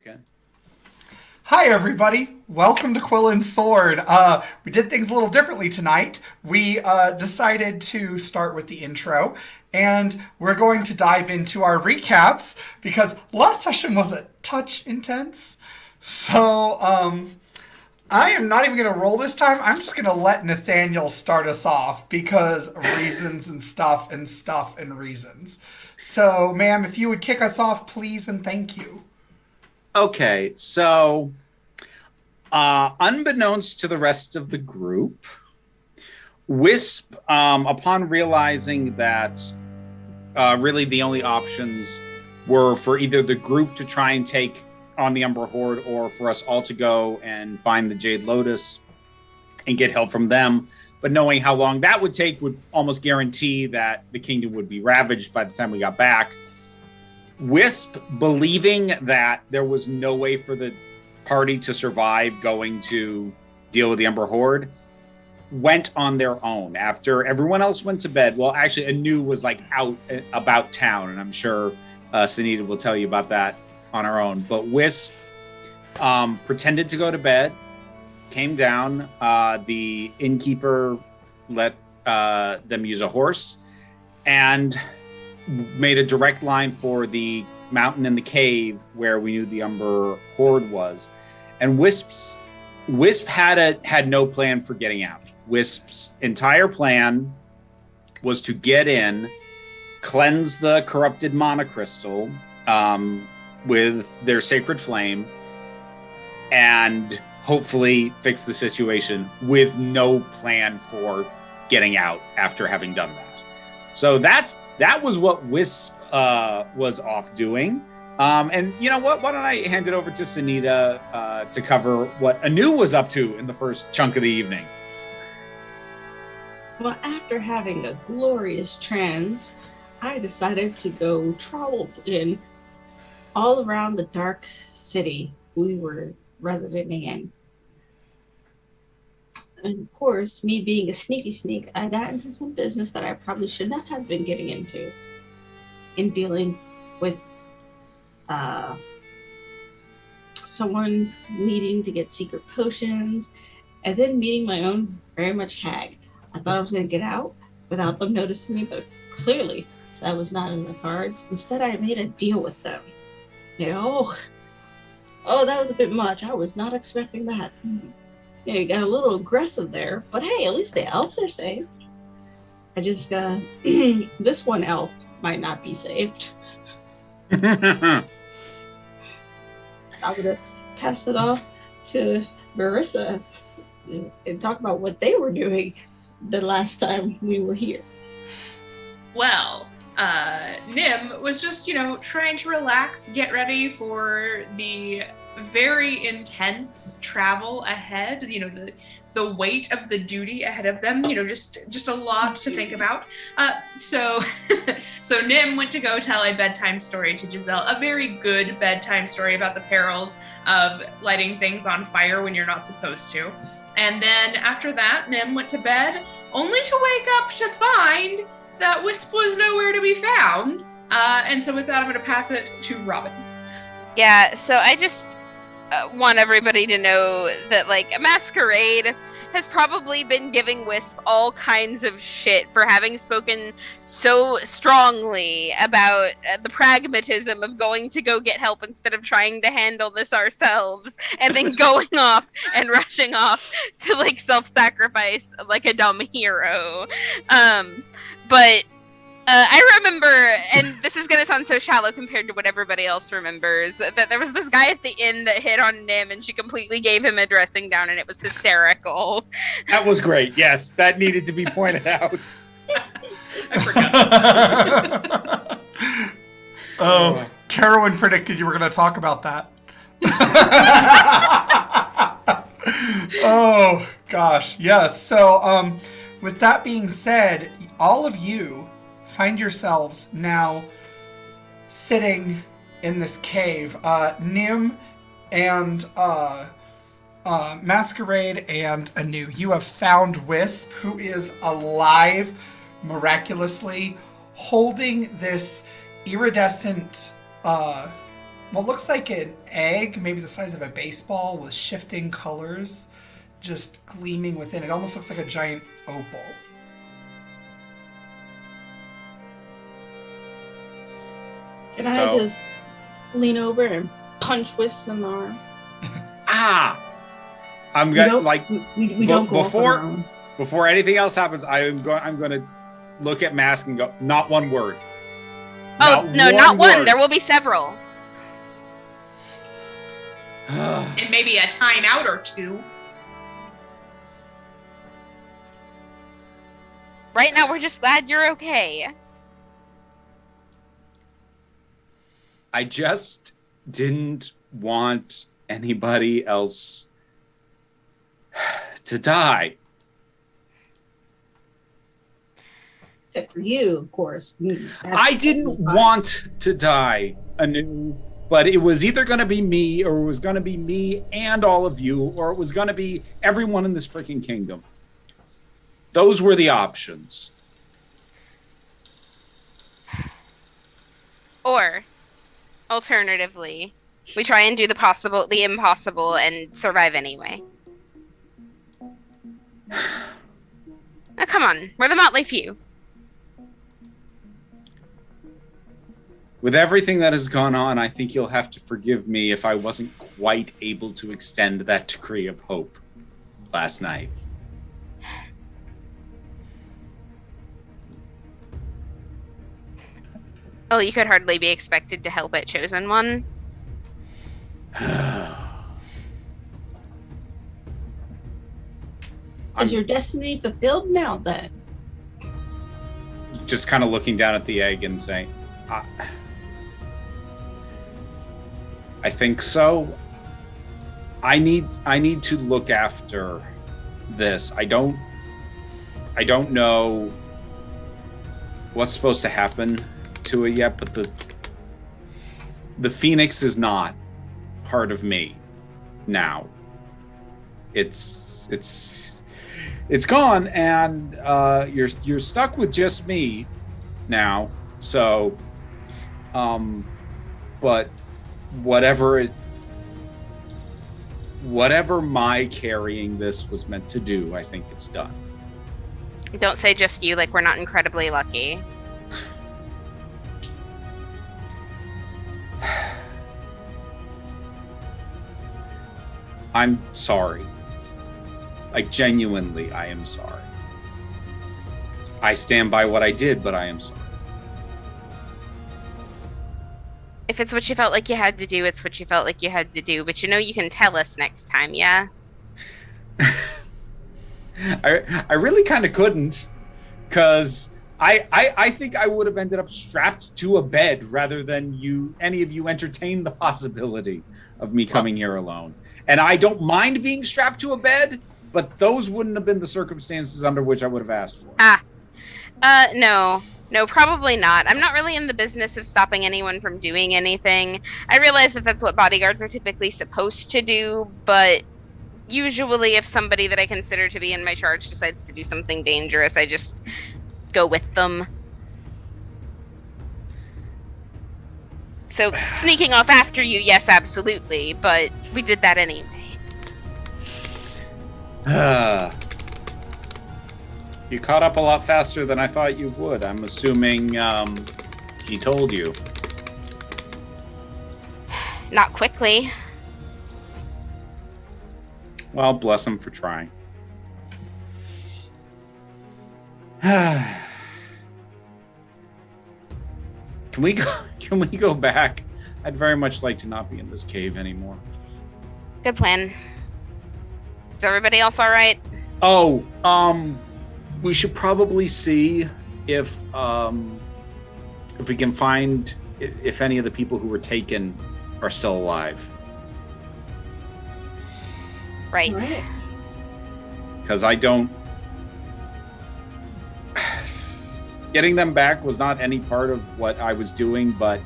Okay. Hi, everybody. Welcome to Quill and Sword. We did things a little differently tonight. We decided to start with the intro, and we're going to dive into our recaps because last session was a touch intense. So, I am not even going to roll this time. I'm just going to let Nathaniel start us off because reasons and stuff and reasons. So, ma'am, if you would kick us off, please, and thank you. Okay, so unbeknownst to the rest of the group, Wisp, upon realizing that really the only options were for either the group to try and take on the Umber Horde or for us all to go and find the Jade Lotus and get help from them, but knowing how long that would take would almost guarantee that the kingdom would be ravaged by the time we got back. Wisp, believing that there was no way for the party to survive going to deal with the Umber Horde, went on their own after everyone else went to bed. Well, actually, Anu was like out about town, and I'm sure SENITA will tell you about that on her own. But Wisp pretended to go to bed, came down. The innkeeper let them use a horse, and made a direct line for the mountain and the cave where we knew the Umber Horde was. And Wisp had no plan for getting out. Wisp's entire plan was to get in, cleanse the corrupted monocrystal with their sacred flame, and hopefully fix the situation with no plan for getting out after having done that. So that was what Wisp was off doing. And you know what? Why don't I hand it over to SENITA to cover what Anu was up to in the first chunk of the evening. Well, after having a glorious trance, I decided to go travel in all around the dark city we were residing in. And of course, me being a sneaky sneak, I got into some business that I probably should not have been getting into in dealing with someone needing to get secret potions and then meeting my own very much hag. I thought I was going to get out without them noticing me, but clearly that was not in the cards. Instead, I made a deal with them. Oh, that was a bit much. I was not expecting that. You got a little aggressive there, but hey, at least the elves are saved. I just this one elf might not be saved. I would have passed it off to MARISA and talk about what they were doing the last time we were here. Well, Nim was just, trying to relax, get ready for the very intense travel ahead, the weight of the duty ahead of them, just a lot to think about. So Nim went to go tell a bedtime story to Giselle, a very good bedtime story about the perils of lighting things on fire when you're not supposed to. And then after that, Nim went to bed, only to wake up to find that Wisp was nowhere to be found. And so with that, I'm going to pass it to Robin. Yeah, so I just want everybody to know that, Masquerade has probably been giving Wisp all kinds of shit for having spoken so strongly about the pragmatism of going to go get help instead of trying to handle this ourselves, and then going off and rushing off to, self-sacrifice like a dumb hero. But I remember, and this is going to sound so shallow compared to what everybody else remembers, that there was this guy at the inn that hit on Nim, and she completely gave him a dressing down, and it was hysterical. That was great. Yes, that needed to be pointed out. I forgot. Oh, Carowin predicted you were going to talk about that. Oh, gosh. Yes. So, with that being said, all of you find yourselves now sitting in this cave. Nim and Masquerade and Anu, you have found Wisp, who is alive miraculously, holding this iridescent what looks like an egg, maybe the size of a baseball, with shifting colors just gleaming within. It almost looks like a giant opal. Can I just lean over and punch Wisp in the arm? Ah! I'm gonna we don't go before anything else happens. I'm going to look at Mask and go, not one word. Oh no, not one. There will be several. And maybe a timeout or two. Right now, we're just glad you're okay. I just didn't want anybody else to die. Except for you, of course. I didn't want to die anew, but it was either going to be me, or it was going to be me and all of you, or it was going to be everyone in this freaking kingdom. Those were the options. Or, alternatively, we try and do the impossible, and survive anyway. Now, come on, we're the Motley Few. With everything that has gone on, I think you'll have to forgive me if I wasn't quite able to extend that degree of hope last night. Well, you could hardly be expected to help it, Chosen One. Is your destiny fulfilled now, then? Just kind of looking down at the egg and saying, I think so. I need to look after this. I don't know what's supposed to happen to it yet, but the Phoenix is not part of me now. It's gone, and you're stuck with just me now. So, but whatever my carrying this was meant to do, I think it's done. Don't say just you, like we're not incredibly lucky. I'm sorry. Like, genuinely, I am sorry. I stand by what I did, but I am sorry. If it's what you felt like you had to do, it's what you felt like you had to do. But you can tell us next time, yeah? I really kind of couldn't, because I think I would have ended up strapped to a bed rather than any of you entertain the possibility of me coming here alone. And I don't mind being strapped to a bed, but those wouldn't have been the circumstances under which I would have asked for. No, probably not. I'm not really in the business of stopping anyone from doing anything. I realize that that's what bodyguards are typically supposed to do, but usually if somebody that I consider to be in my charge decides to do something dangerous, I just go with them. So, sneaking off after you, yes, absolutely, but we did that anyway. You caught up a lot faster than I thought you would. I'm assuming he told you. Not quickly. Well, bless him for trying. Can we go back? I'd very much like to not be in this cave anymore. Good plan. Is everybody else all right? Oh, we should probably see if we can find if any of the people who were taken are still alive. Right. Because I don't... Getting them back was not any part of what I was doing, but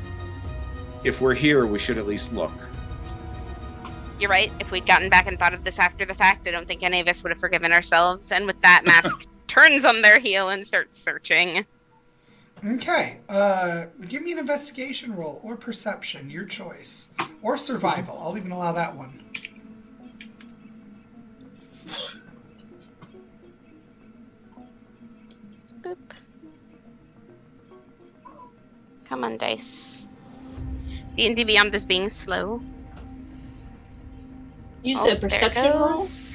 if we're here, we should at least look. You're right. If we'd gotten back and thought of this after the fact, I don't think any of us would have forgiven ourselves. And with that, Mask turns on their heel and starts searching. Okay. Give me an investigation roll or perception, your choice. Or survival. I'll even allow that one. Boop. Come on, dice. D&D Beyond is being slow. You said there perception roll? goes.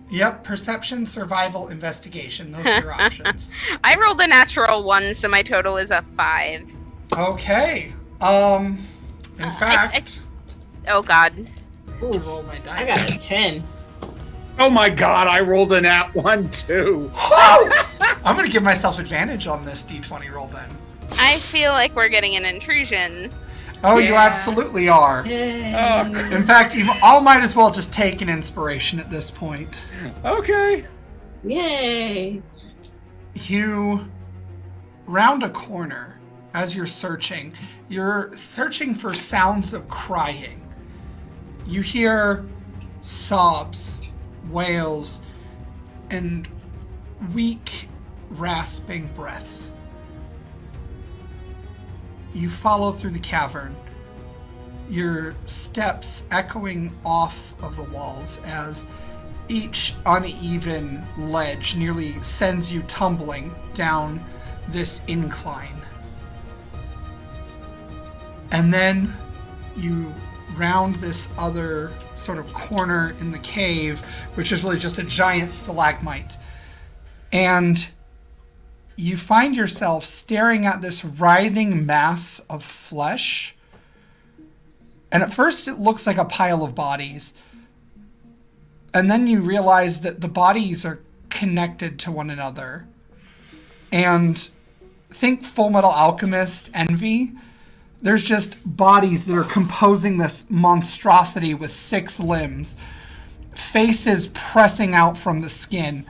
Yep, perception, survival, investigation. Those are your options. I rolled a natural 1, so my total is a 5. Okay. In fact, Oh god. I roll my dice. I got a 10. Oh my god, I rolled a nat 1 too. I'm gonna give myself advantage on this D20 roll then. I feel like we're getting an intrusion. Oh, you Yeah. absolutely are. Yay. Oh, In fact, you all might as well just take an inspiration at this point. okay. Yay. You round a corner as you're searching. You're searching for sounds of crying. You hear sobs, wails, and weak, rasping breaths. You follow through the cavern, your steps echoing off of the walls as each uneven ledge nearly sends you tumbling down this incline. And then you round this other sort of corner in the cave, which is really just a giant stalagmite. And you find yourself staring at this writhing mass of flesh. And at first it looks like a pile of bodies. And then you realize that the bodies are connected to one another. And think Full Metal Alchemist Envy. There's just bodies that are composing this monstrosity with 6 limbs. Faces pressing out from the skin.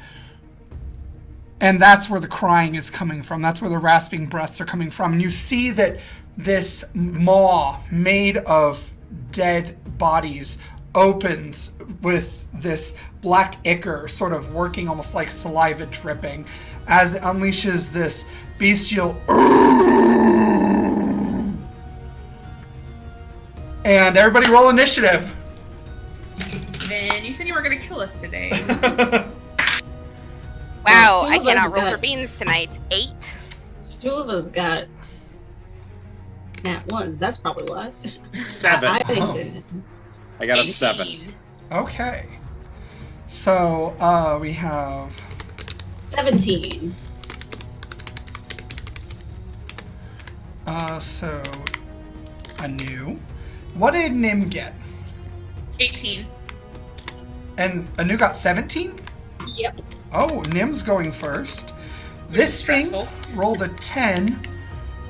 And that's where the crying is coming from. That's where the rasping breaths are coming from. And you see that this maw made of dead bodies opens with this black ichor sort of working almost like saliva dripping as it unleashes this bestial and everybody roll initiative. Then you said you were going to kill us today. Wow, Well, I two of us cannot roll got- for beans tonight. 8. 2 of us got nat 1s. That's probably why. 7. I think Oh. that I got a 7. Okay. So we have 17. so Anu. What did Nim get? 18. And Anu got 17? Yep. Oh, Nim's going first. This thing Stressful. rolled a 10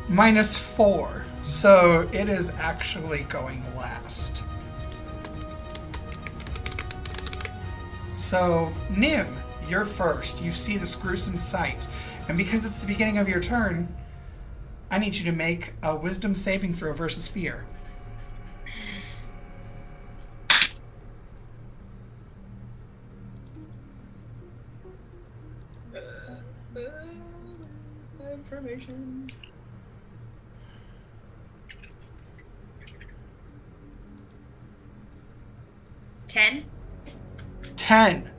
minus 4. So it is actually going last. So, Nim, you're first. You see this gruesome sight. And because it's the beginning of your turn, I need you to make a wisdom saving throw versus fear. Information. 10. 10.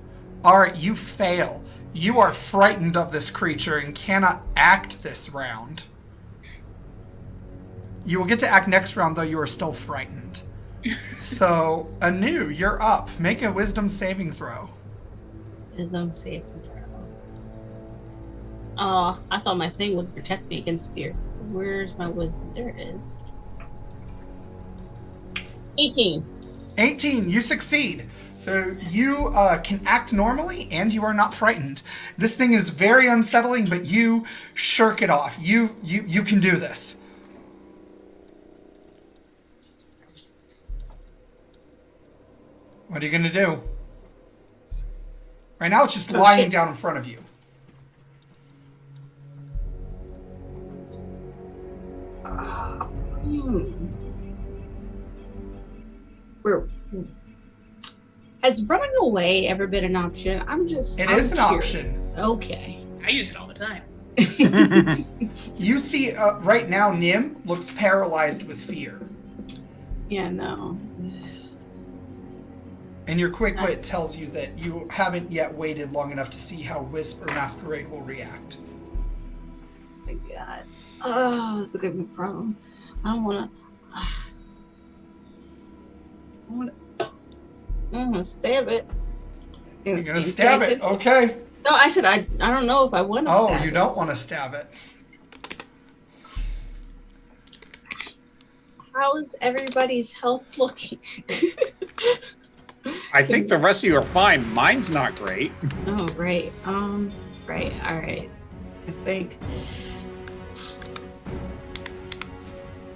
Alright, you fail. You are frightened of this creature and cannot act this round. You will get to act next round, though you are still frightened. So, Anu, you're up. Make a wisdom saving throw. Wisdom saving throw. Oh, I thought my thing would protect me against fear. Where's my wisdom? There it is. 18. 18, you succeed. So you can act normally and you are not frightened. This thing is very unsettling, but you shirk it off. You can do this. What are you going to do? Right now it's just lying shit. down in front of you. Where has running away ever been an option? I'm It is an curious. option. Okay. I use it all the time. You see, right now, Nim looks paralyzed with fear. Yeah, no. And your quick wit tells you that you haven't yet waited long enough to see how Wisp or Masquerade will react. My God. Oh, that's a good problem. I don't want to. I'm gonna stab it. You're gonna stab it, okay. No, I said I don't know if I want to stab it. Oh, you don't want to stab it. How is everybody's health looking? I think the rest of you are fine. Mine's not great. Oh, right. Right, alright. I think.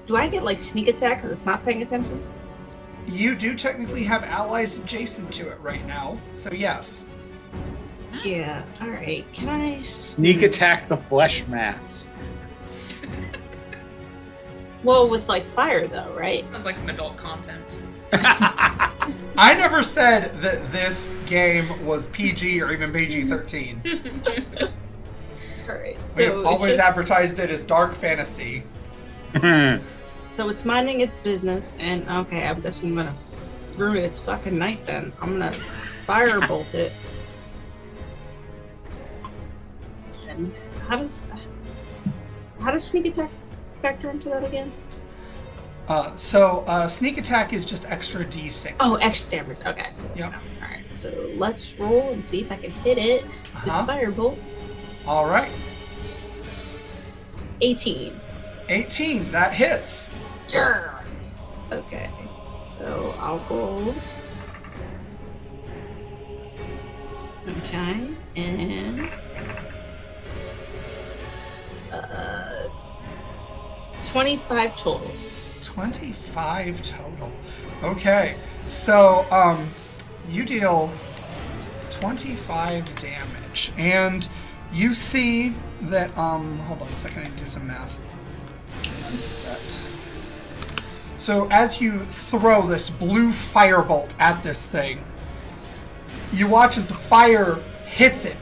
Do I get, like, sneak attack because it's not paying attention? You do technically have allies adjacent to it right now, so yes. Yeah, alright. Can I... Sneak attack the flesh mass. Well, with, like, fire, though, right? Sounds like some adult content. I never said that this game was PG or even PG-13. Alright, We've always advertised it as dark fantasy. So it's minding its business, and okay, I guess I'm gonna ruin its fucking night then. I'm gonna firebolt it. And how does sneak attack factor into that again? Sneak attack is just extra D6. Oh, extra damage. Okay, so yep. Alright, so let's roll and see if I can hit it with firebolt. Alright. 18. 18, that hits. Yeah. Okay, so I'll roll. Okay, and 25 total. 25 total. Okay, so you deal 25 damage, and you see that hold on a second, I need to do some math. So as you throw this blue firebolt at this thing, you watch as the fire hits it.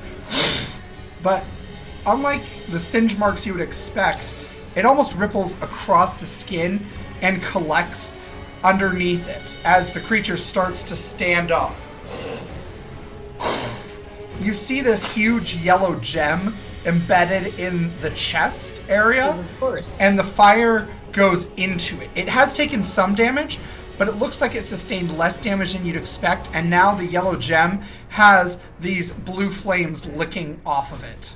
But unlike the singe marks you would expect, it almost ripples across the skin and collects underneath it as the creature starts to stand up. You see this huge yellow gem embedded in the chest area, Of course. and the fire goes into it. It has taken some damage, but it looks like it sustained less damage than you'd expect, and now the yellow gem has these blue flames licking off of it.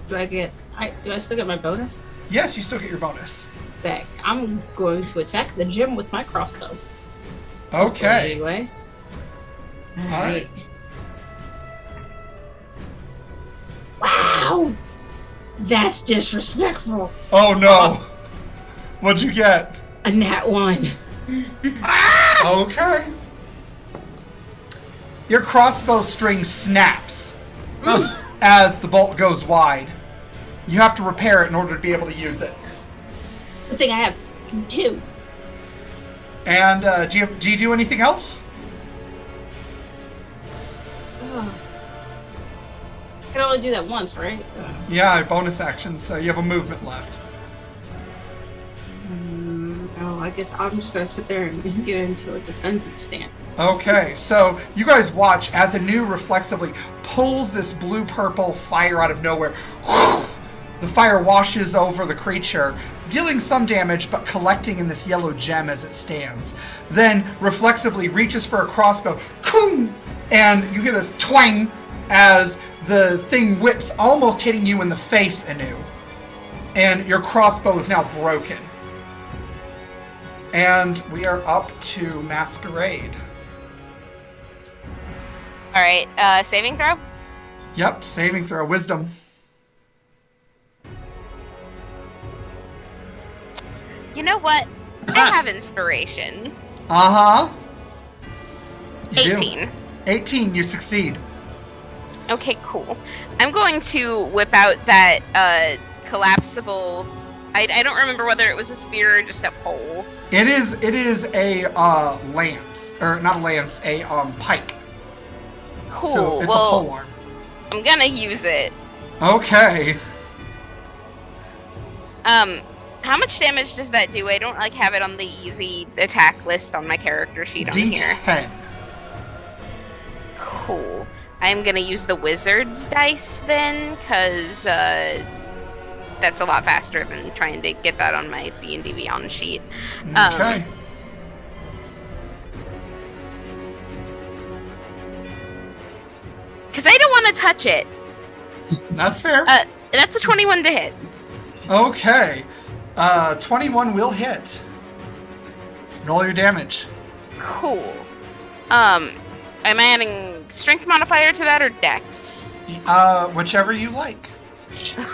Do I still get my bonus? Yes, you still get your bonus. Back. I'm going to attack the gym with my crossbow. Okay. Anyway. All right. Wow! That's disrespectful. Oh no! What'd you get? A nat 1. Okay. Your crossbow string snaps as the bolt goes wide. You have to repair it in order to be able to use it. Good thing I have 2. And do you do anything else? Ugh. I can only do that once, right? Yeah, bonus action, so you have a movement left. No, I guess I'm just gonna sit there and get into a defensive stance. Okay, so you guys watch as Anu reflexively pulls this blue-purple fire out of nowhere. The fire washes over the creature, dealing some damage but collecting in this yellow gem as it stands. Then reflexively reaches for a crossbow, and you hear this twang as the thing whips, almost hitting you in the face, Anu. And your crossbow is now broken. And we are up to Masquerade. Alright, saving throw? Yep, saving throw, wisdom. You know what? I have inspiration. Uh-huh. You 18. do. 18, you succeed. Okay, cool. I'm going to whip out that collapsible... I don't remember whether it was a spear or just a pole. It is a lance, or not a lance, a pike. Cool. So it's well, a polearm. I'm gonna use it. Okay. How much damage does that do? I don't like have it on the easy attack list on my character sheet on here. D10. Cool. I'm gonna use the wizard's dice then, because that's a lot faster than trying to get that on my D&D Beyond sheet. Okay. Because I don't want to touch it. That's fair. That's a 21 to hit. Okay. 21 will hit. Roll your damage. Cool. Am I adding strength modifier to that or dex? Whichever you like.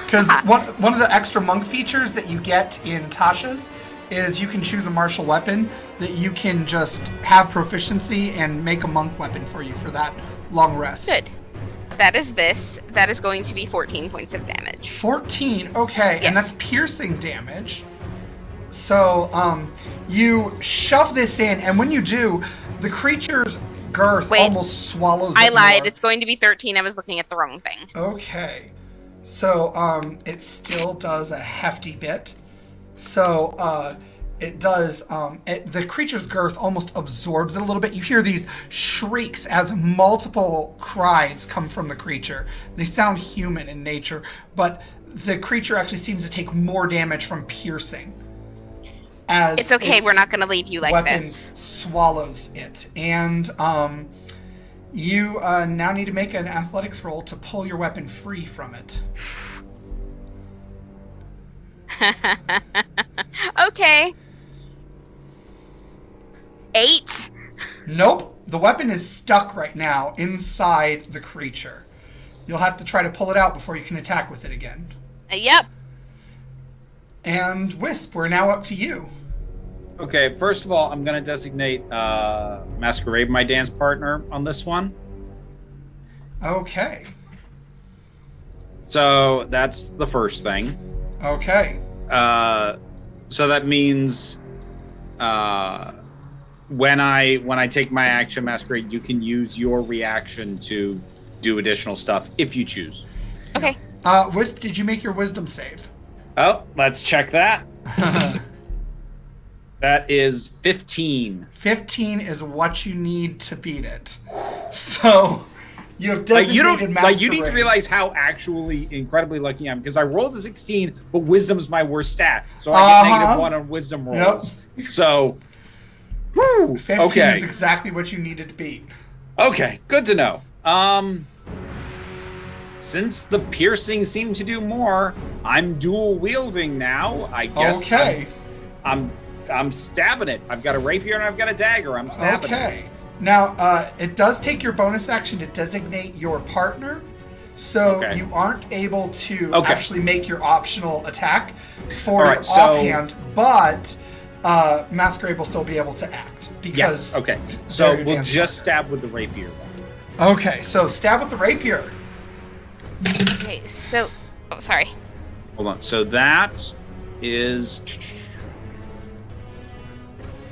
Because one of the extra monk features that you get in Tasha's is you can choose a martial weapon that you can just have proficiency and make a monk weapon for you for that long rest. Good. That is this. That is going to be 14 points of damage. 14, okay, Yes. and that's piercing damage. So, you shove this in, and when you do, the creature's girth almost swallows I it lied. more. It's going to be 13. I was looking at the wrong thing. Okay. So, it still does a hefty bit. So, it does, the creature's girth almost absorbs it a little bit. You hear these shrieks as multiple cries come from the creature. They sound human in nature, but the creature actually seems to take more damage from piercing. As It's okay. its We're not going to leave you like weapon this. swallows it. And, you now need to make an athletics roll to pull your weapon free from it. Okay. 8. Nope. The weapon is stuck right now inside the creature. You'll have to try to pull it out before you can attack with it again. Yep. And Wisp, we're now up to you. Okay, first of all, I'm going to designate Masquerade my dance partner on this one. Okay. So that's the first thing. Okay. So that means when I take my action, Masquerade, you can use your reaction to do additional stuff if you choose. Okay. Wisp, did you make your wisdom save? Oh, let's check that. That is 15. 15 is what you need to beat it. So, you have designated Masquerade. You need to realize how actually incredibly lucky I am, because I rolled a 16, but wisdom's my worst stat. So I get -1 on wisdom rolls. Yep. So, whew, 15 is exactly what you needed to beat. Okay, good to know. Since the piercing seemed to do more, I'm dual wielding now. I guess. Okay. I'm stabbing it. I've got a rapier and I've got a dagger. I'm stabbing it. Okay. Now, it does take your bonus action to designate your partner, so you aren't able to actually make your optional attack for your offhand, but Masquerade will still be able to act. Because so we'll just stab with the rapier. Okay, so stab with the rapier. Okay, so... Oh, sorry. Hold on. So that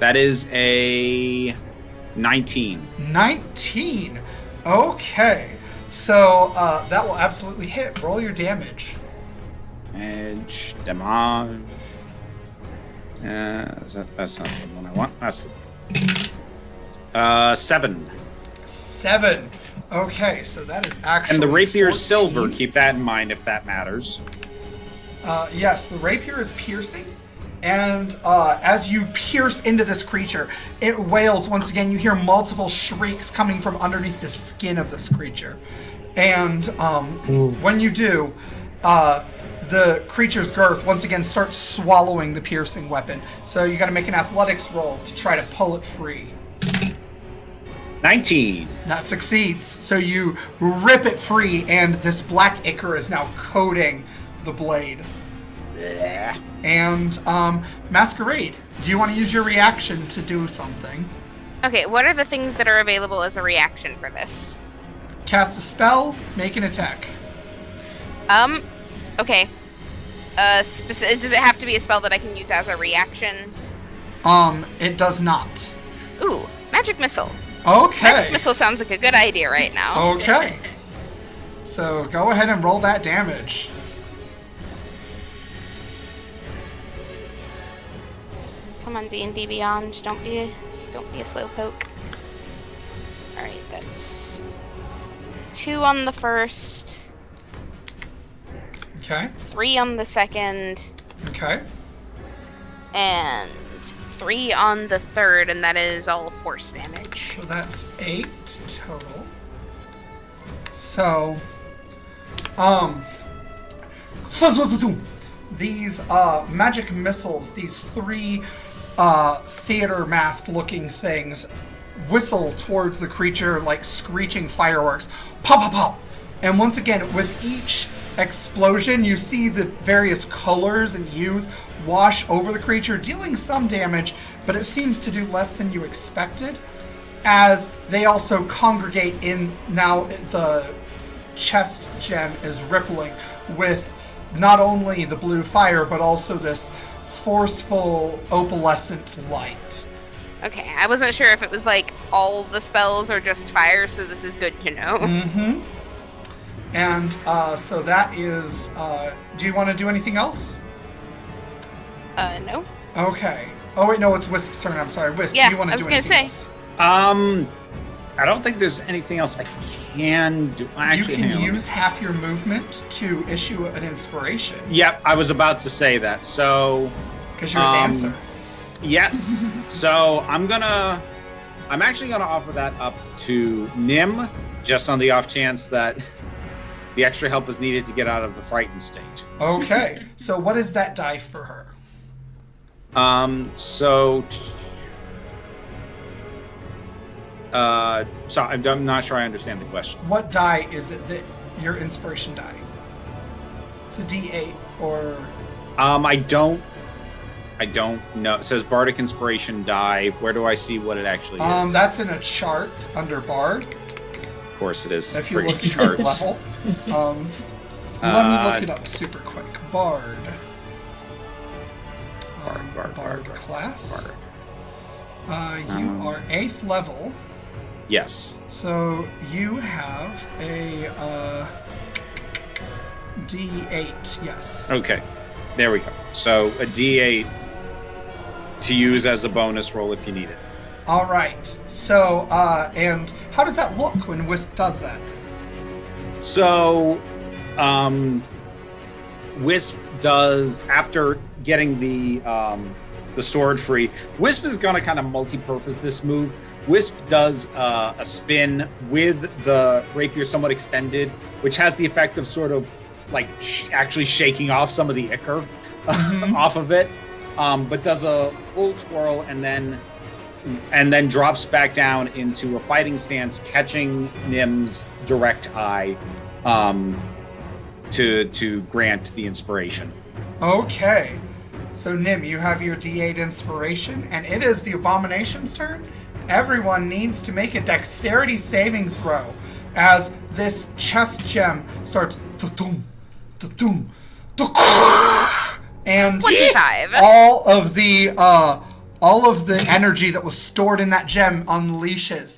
is a 19. 19. Okay. So that will absolutely hit. Roll your damage. Damage. That's not the one I want. That's the 7. 7. Okay, so that is actually. And the rapier 14. is silver. Keep that in mind if that matters. Yes, the rapier is piercing. And as you pierce into this creature, it wails once again. You hear multiple shrieks coming from underneath the skin of this creature. And when you do, the creature's girth once again starts swallowing the piercing weapon. So you got to make an athletics roll to try to pull it free. 19. That succeeds. So you rip it free, and this black ichor is now coating the blade. Yeah. And Masquerade, do you want to use your reaction to do something? Okay, what are the things that are available as a reaction for this? Cast a spell, make an attack. Okay. Does it have to be a spell that I can use as a reaction? It does not. Ooh, magic missile. Okay. Magic missile sounds like a good idea right now. Okay. So go ahead and roll that damage. Come on, D&D Beyond. Don't be a slowpoke. All right, that's 2 on the first. Okay. 3 on the second. Okay. And 3 on the third, and that is all force damage. So that's 8 total. So, these magic missiles, these 3 theater mask-looking things, whistle towards the creature like screeching fireworks. Pop, pop, pop! And once again, with each explosion, you see the various colors and hues wash over the creature, dealing some damage, but it seems to do less than you expected, as they also congregate in. Now the chest gem is rippling with not only the blue fire, but also this forceful opalescent light. Okay, I wasn't sure if it was like all the spells or just fire, so this is good to know. Mm-hmm. And so that is, do you want to do anything else? No. Okay. Oh wait, no, it's Wisp's turn. I'm sorry. Wisp, Yeah, do you want I to was do gonna anything say. else? I don't think there's anything else I can do. Actually, You hang can on. use half your movement to issue an inspiration. Yep, I was about to say that. So, Because you're a dancer. yes. So I'm actually gonna offer that up to Nim, just on the off chance that the extra help is needed to get out of the frightened state. Okay. So what is that die for her? So I'm not sure I understand the question. What die is it that your inspiration die? It's a D8 or... I don't know. It says Bardic Inspiration die. Where do I see what it actually is? That's in a chart under Bard. Of course it is. If you Freaking look at your charts. level. Let me look it up super quick. Bard. Bard class. Bard. You are 8th level. Yes. So you have a D8, yes. Okay. There we go. So a D8 to use as a bonus roll if you need it. All right. So, and how does that look when Wisp does that? So, Wisp does, after getting the sword free, Wisp is going to kind of multi-purpose this move. Wisp does a spin with the rapier somewhat extended, which has the effect of sort of like actually shaking off some of the ichor off of it, but does a full twirl and then drops back down into a fighting stance, catching Nim's direct eye to grant the inspiration. Okay. So, Nim, you have your D8 inspiration, and it is the Abomination's turn. Everyone needs to make a dexterity saving throw as this chest gem starts da-doom, da-doom, da-doom, and 25. all of the energy that was stored in that gem unleashes.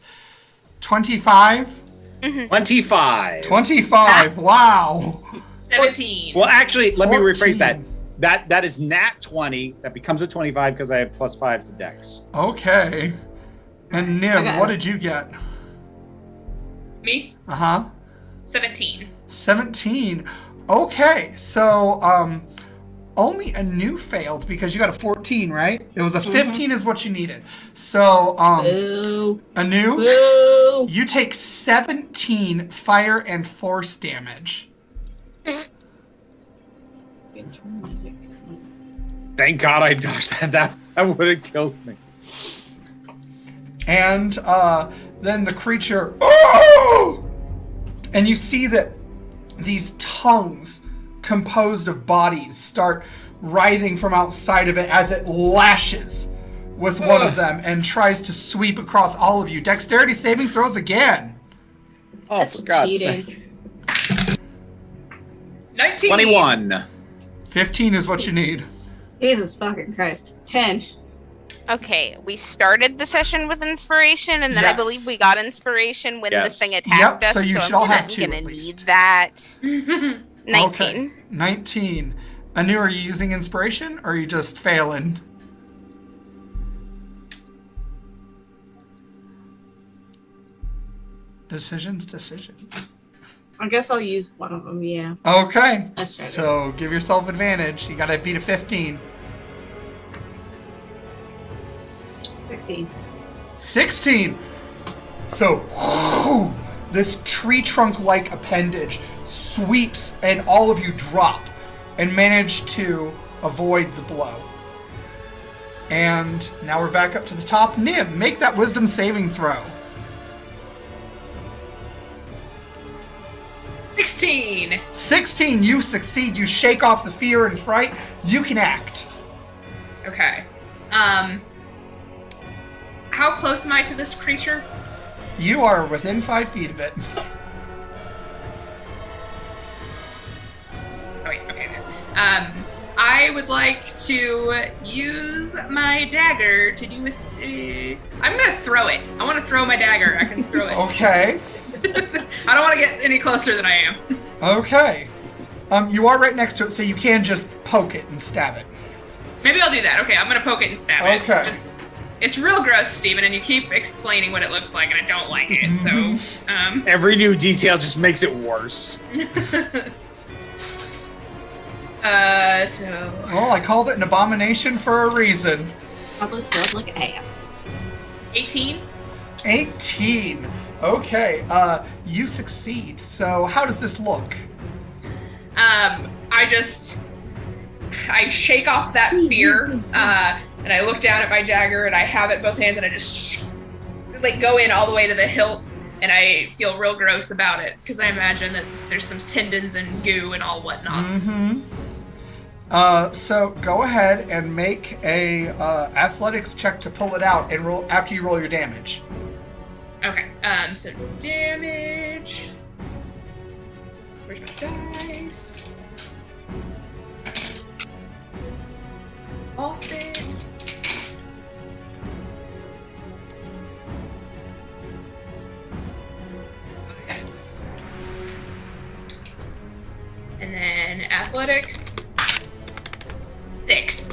25? 25. 25, wow. 17. Well, actually, let me 14. rephrase that. That is nat 20. That becomes a 25 because I have +5 to dex. Okay. And Nim, Okay. what did you get? Me? Uh-huh. 17. 17. Okay, so only Anu failed because you got a 14, right? It was a 15 is what you needed. So Boo. Anu, Boo. you take 17 fire and force damage. Thank God I dodged that. That would have killed me. And then the creature, oh! And you see that these tongues composed of bodies start writhing from outside of it as it lashes with one of them and tries to sweep across all of you. Dexterity saving throws again. Oh, That's for God's cheating. sake. 19. 21. 15 is what you need. Jesus fucking Christ. 10. Okay, we started the session with inspiration, and then I Yes. believe we got inspiration when this Yes. thing attacked us. So you should all have 2 I'm gonna at need least. that. 19. Okay. 19. Anu, are you using inspiration or are you just failing? Decisions. I guess I'll use one of them, yeah. Okay. Let's try So give yourself advantage. You gotta beat a 15. 16. 16. So this tree trunk-like appendage sweeps and all of you drop and manage to avoid the blow. And now we're back up to the top. Nim, make that wisdom saving throw. 16. 16, you succeed. You shake off the fear and fright. You can act. Okay. How close am I to this creature? You are within 5 feet of it. Oh, wait, okay. I would like to use my dagger to do I'm gonna throw it. I want to throw my dagger. I can throw it. Okay. I don't want to get any closer than I am. Okay. You are right next to it, so you can just poke it and stab it. Maybe I'll do that. Okay, I'm gonna poke it and stab it. Okay. It's real gross, Steven, and you keep explaining what it looks like, and I don't like it. So, Every new detail just makes it worse. Well, I called it an abomination for a reason. Probably smells like ass. 18. 18. Okay, you succeed. So how does this look? I shake off that fear, and I look down at my dagger, and I have it in both hands, and I just like go in all the way to the hilt, and I feel real gross about it because I imagine that there's some tendons and goo and all whatnots. Mm-hmm. So go ahead and make a athletics check to pull it out, and roll after you roll your damage. Okay. So damage. Where's my dice? All stick. Okay. And then athletics. 6.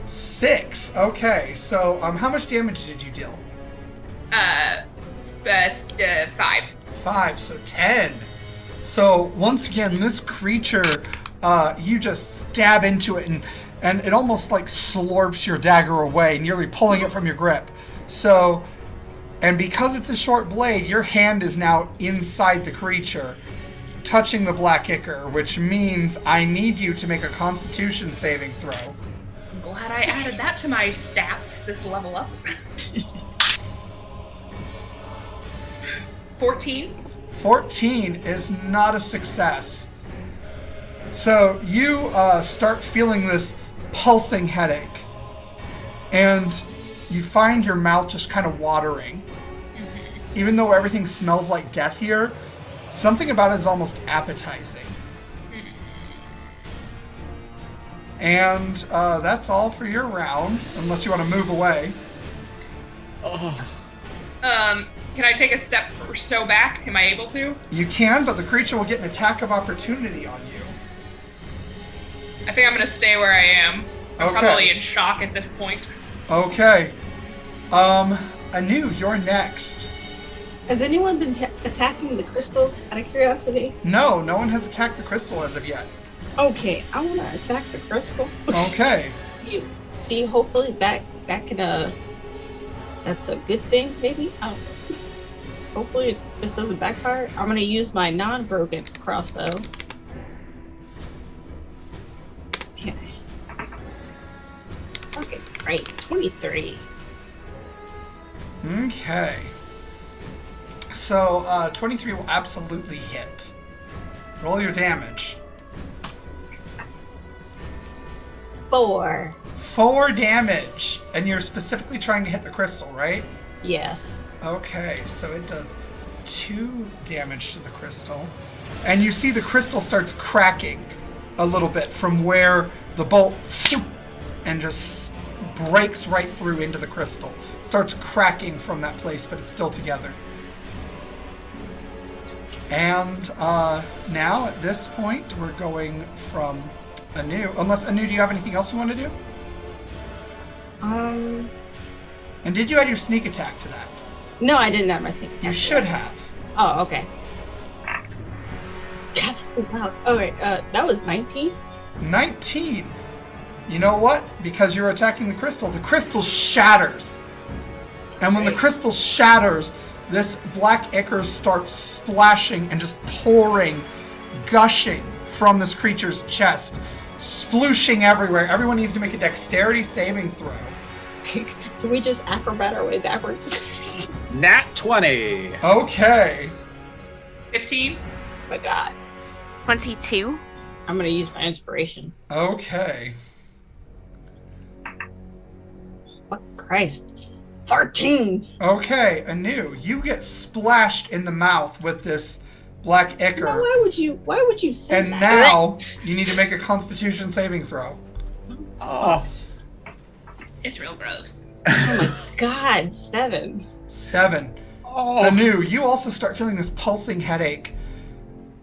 6. Okay, so how much damage did you deal? 5. 5, so 10. So once again, this creature, you just stab into it, and it almost like slurps your dagger away, nearly pulling it from your grip. So, and because it's a short blade, your hand is now inside the creature, touching the black ichor, which means I need you to make a Constitution saving throw. I'm glad I added that to my stats this level up. 14. 14 is not a success. So you start feeling this pulsing headache, and you find your mouth just kind of watering. Even though everything smells like death here, something about it is almost appetizing. And that's all for your round, unless you want to move away. Can I take a step or so back? Am I able to? You can, but the creature will get an attack of opportunity on you. I think I'm gonna stay where I am. I'm Okay. probably in shock at this point. Okay. Anu, you're next. Has anyone been attacking the crystal out of curiosity? No one has attacked the crystal as of yet. Okay, I want to attack the crystal. Okay. You see, hopefully back in a... That's a good thing, maybe? I don't know. Hopefully this doesn't backfire. I'm going to use my non-broken crossbow. Okay. Okay, great. 23. Okay. So, 23 will absolutely hit. Roll your damage. 4. 4 damage. And you're specifically trying to hit the crystal, right? Yes. Okay, so it does 2 damage to the crystal. And you see the crystal starts cracking a little bit from where the bolt and just breaks right through into the crystal. Starts cracking from that place, but it's still together. And now, at this point, we're going from Anu. Unless, Anu, do you have anything else you want to do? And did you add your sneak attack to that? No, I didn't have my sneak attack. You should have. Oh, okay. God, that's so loud. Okay, that was 19. 19. You know what? Because you're attacking the crystal shatters. And when the crystal shatters, this black ichor starts splashing and just pouring, gushing from this creature's chest, splooshing everywhere. Everyone needs to make a dexterity saving throw. Can we just acrobat our way backwards? Nat 20. Okay. 15. Oh my god. 22. I'm gonna use my inspiration. Okay. Fuck Christ. 13. Okay, Anu, you get splashed in the mouth with this black ichor. No, why would you say And that? now you need to make a Constitution saving throw. Oh. It's real gross. Oh my god, 7. 7. Oh. Anu, you also start feeling this pulsing headache.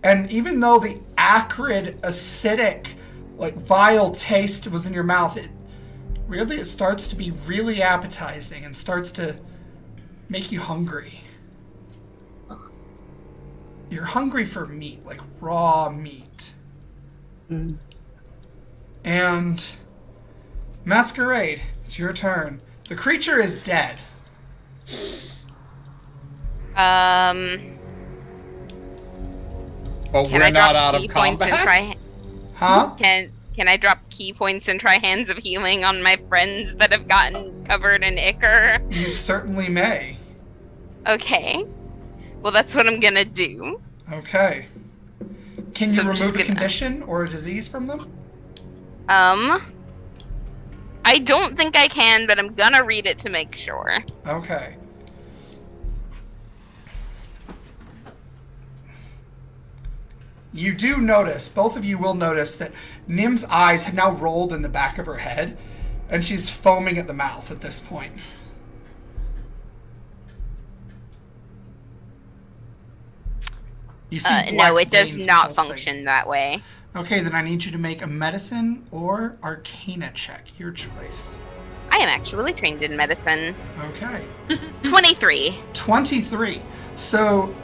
And even though the acrid, acidic, like vile taste was in your mouth, it starts to be really appetizing and starts to make you hungry. You're hungry for meat, like raw meat. Mm. And Masquerade, it's your turn. The creature is dead. But Can we're I not drop out of key points and combat. try? Huh? Can I drop key points and try Hands of Healing on my friends that have gotten covered in ichor? You certainly may. Okay. Well, that's what I'm gonna do. Okay. Can you So I'm just remove a gonna- condition or a disease from them? I don't think I can, but I'm gonna read it to make sure. Okay. You do notice, both of you will notice, that Nim's eyes have now rolled in the back of her head, and she's foaming at the mouth at this point. You see No, black it does veins not pulsing. function that way. Okay, then I need you to make a medicine or arcana check, your choice. I am actually trained in medicine. Okay. 23. 23. So,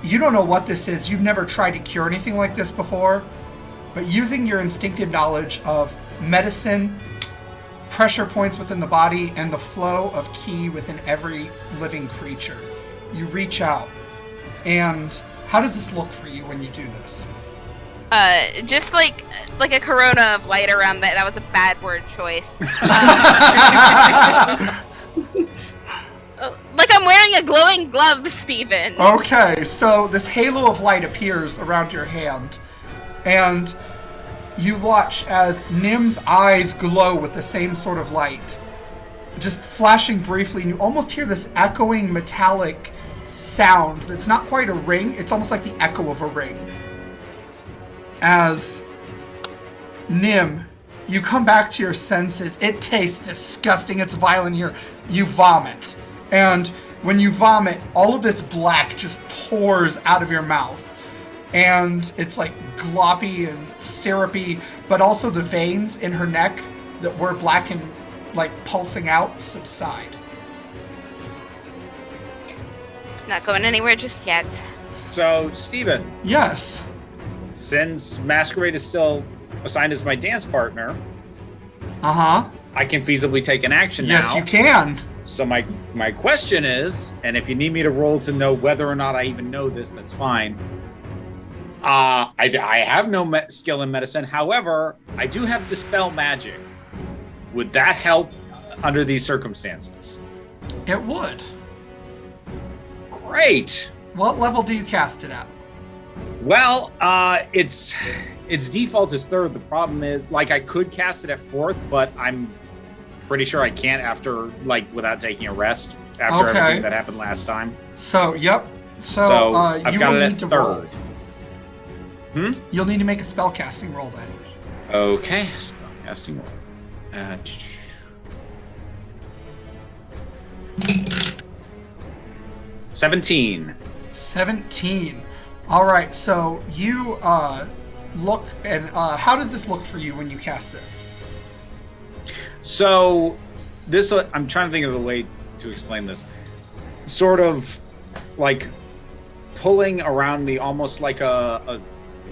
you don't know what this is. You've never tried to cure anything like this before. But using your instinctive knowledge of medicine, pressure points within the body, and the flow of ki within every living creature, you reach out. And how does this look for you when you do this? Just like a corona of light around that. That was a bad word choice. Like I'm wearing a glowing glove, Steven. Okay, so this halo of light appears around your hand, and you watch as Nim's eyes glow with the same sort of light, just flashing briefly, and you almost hear this echoing metallic sound that's not quite a ring, it's almost like the echo of a ring. As Nim, you come back to your senses. It tastes disgusting, it's vile in here. You vomit. And when you vomit, all of this black just pours out of your mouth. And it's like gloppy and syrupy, but also the veins in her neck that were black and like pulsing out subside. Not going anywhere just yet. So, Steven, Yes. since Masquerade is still assigned as my dance partner, Uh-huh. I can feasibly take an action now. Yes, you can. So my question is, and if you need me to roll to know whether or not I even know this, that's fine. I have no skill in medicine. However, I do have Dispel Magic. Would that help under these circumstances? It would. Great. What level do you cast it at? Well, its default is 3rd. The problem is, like, I could cast it at 4th, but I'm pretty sure I can't after, like, without taking a rest after Okay. everything that happened last time. So, yep. So, So, I've you got will it need at to 3rd. roll. You'll need to make a spellcasting roll then. Okay. Spellcasting roll. 17. 17. All right, so you look, and how does this look for you when you cast this? So this, I'm trying to think of the way to explain this. Sort of like pulling around me, almost like a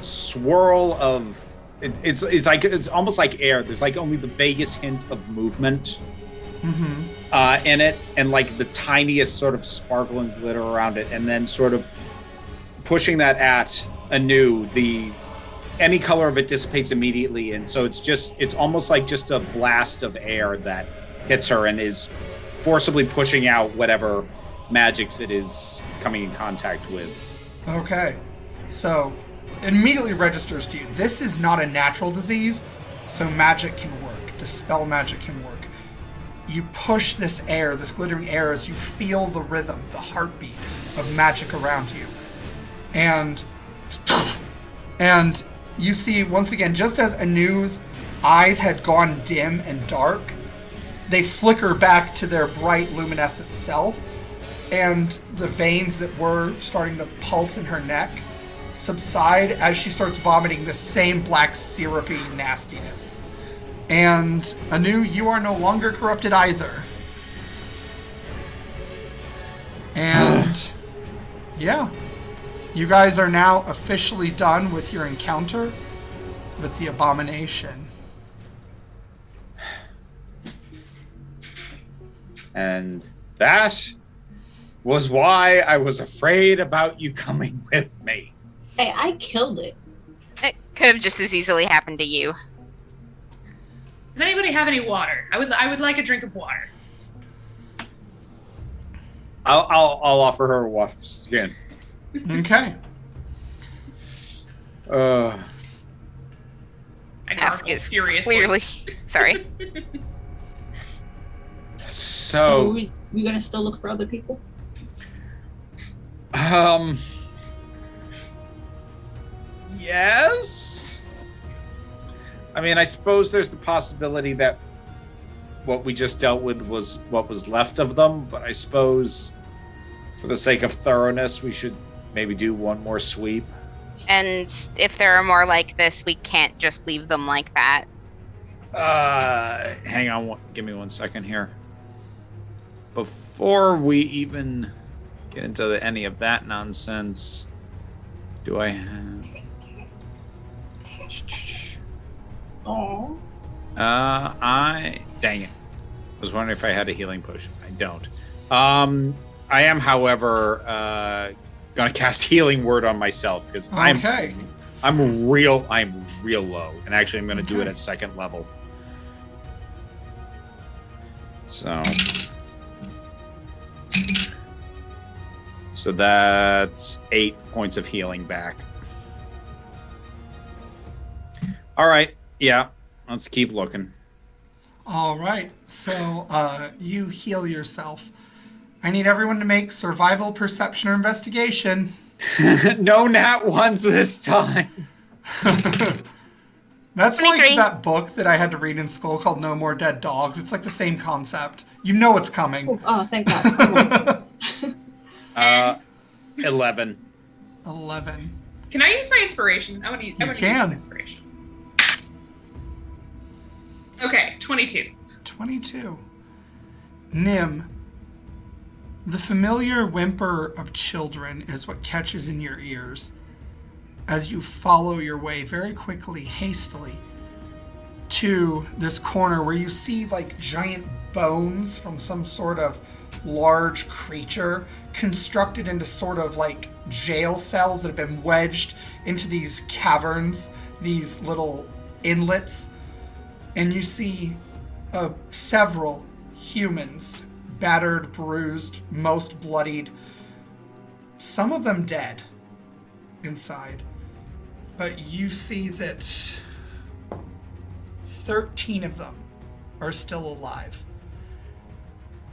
swirl of. It's almost like air. There's like only the vaguest hint of movement in it, and like the tiniest sort of sparkle and glitter around it, and then sort of pushing that at Anu. Any color of it dissipates immediately, and so it's almost like just a blast of air that hits her and is forcibly pushing out whatever magics it is coming in contact with. Okay, so it immediately registers to you. This is not a natural disease, so magic can work. Dispel magic can work. You push this air, this glittering air, as you feel the rhythm, the heartbeat of magic around you. And you see, once again, just as Anu's eyes had gone dim and dark, they flicker back to their bright luminescent self, and the veins that were starting to pulse in her neck subside as she starts vomiting the same black syrupy nastiness. And Anu, you are no longer corrupted either. And yeah, you guys are now officially done with your encounter with the abomination. And that was why I was afraid about you coming with me. Hey, I killed it. It could have just as easily happened to you. Does anybody have any water? I would like a drink of water. I'll offer her a water skin. Okay. I Ask gargle is furiously. clearly. Sorry. So, we gonna still look for other people? Yes. I mean, I suppose there's the possibility that what we just dealt with was what was left of them, but I suppose for the sake of thoroughness, we should maybe do one more sweep. And if there are more like this, we can't just leave them like that. Hang on, give me 1 second here. Before we even get into any of that nonsense, do I have... Oh. Dang it. I was wondering if I had a healing potion. I don't. I am, however, gonna cast Healing Word on myself because I'm real low, and actually I'm gonna do it at 2nd level. So that's 8 points of healing back. All right, yeah, let's keep looking. All right, so you heal yourself. I need everyone to make survival, perception, or investigation. No nat ones this time. That's 23. like that book that I had to read in school called No More Dead Dogs. It's like the same concept. You know it's coming. Oh, thank God. 11. 11. Can I use my inspiration? I want to use inspiration. Okay, 22. 22. Nim, the familiar whimper of children is what catches in your ears as you follow your way very quickly, hastily, to this corner where you see like giant bones from some sort of large creature constructed into sort of like jail cells that have been wedged into these caverns, these little inlets. And you see several humans, battered, bruised, most bloodied, some of them dead inside. But you see that 13 of them are still alive,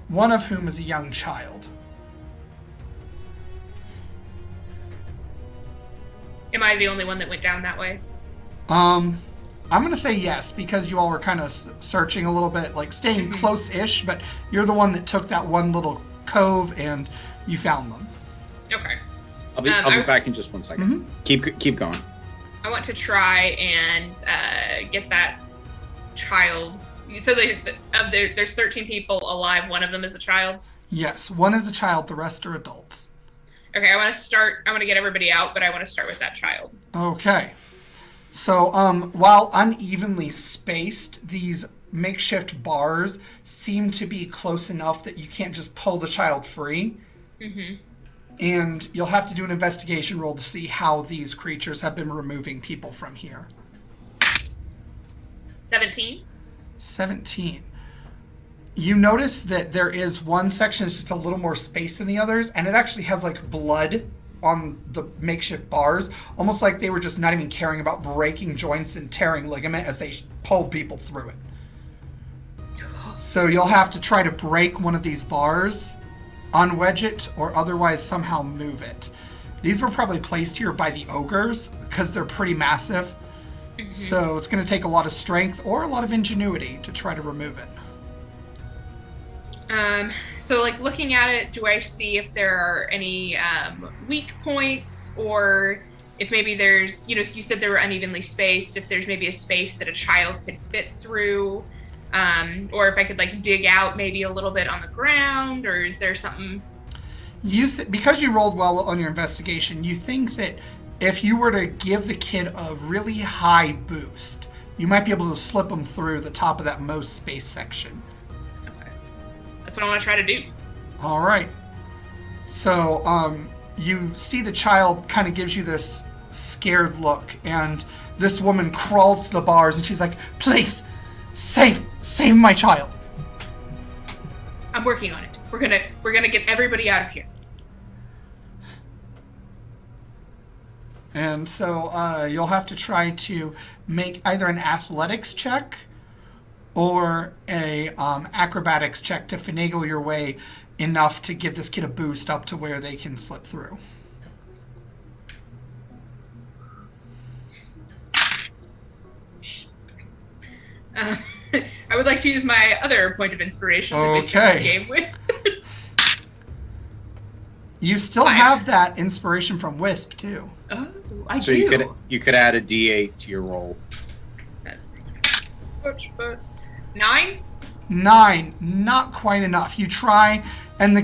one of whom is a young child. Am I the only one that went down that way? I'm going to say yes, because you all were kind of searching a little bit, like staying close-ish, but you're the one that took that one little cove and you found them. Okay. I'll be back in just 1 second. Keep going. I want to try and get that child. So there's 13 people alive. One of them is a child? Yes, one is a child. The rest are adults. Okay, I want to get everybody out, but I want to start with that child. Okay. So, while unevenly spaced, these makeshift bars seem to be close enough that you can't just pull the child free. Mm-hmm. And you'll have to do an investigation roll to see how these creatures have been removing people from here. 17. 17. You notice that there is one section that's just a little more space than the others, and it actually has like blood on the makeshift bars, almost like they were just not even caring about breaking joints and tearing ligament as they pulled people through it. So you'll have to try to break one of these bars, unwedge it, or otherwise somehow move it. These were probably placed here by the ogres because they're pretty massive. Mm-hmm. So it's going to take a lot of strength or a lot of ingenuity to try to remove it. So like looking at it, do I see if there are any weak points, or if maybe there's, you said they were unevenly spaced, if there's maybe a space that a child could fit through, or if I could like dig out maybe a little bit on the ground, or is there something? Because you rolled well on your investigation, you think that if you were to give the kid a really high boost, you might be able to slip them through the top of that most space section. That's what I want to try to do. All right. So, you see the child kind of gives you this scared look, and this woman crawls to the bars, and she's like, "Please, save my child." I'm working on it. We're gonna get everybody out of here. And so, you'll have to try to make either an athletics check or a acrobatics check to finagle your way enough to give this kid a boost up to where they can slip through. I would like to use my other point of inspiration that we started the game with. You still have that inspiration from Wisp too. Oh, I do. So you could add a D8 to your roll. 9? 9, not quite enough. You try, and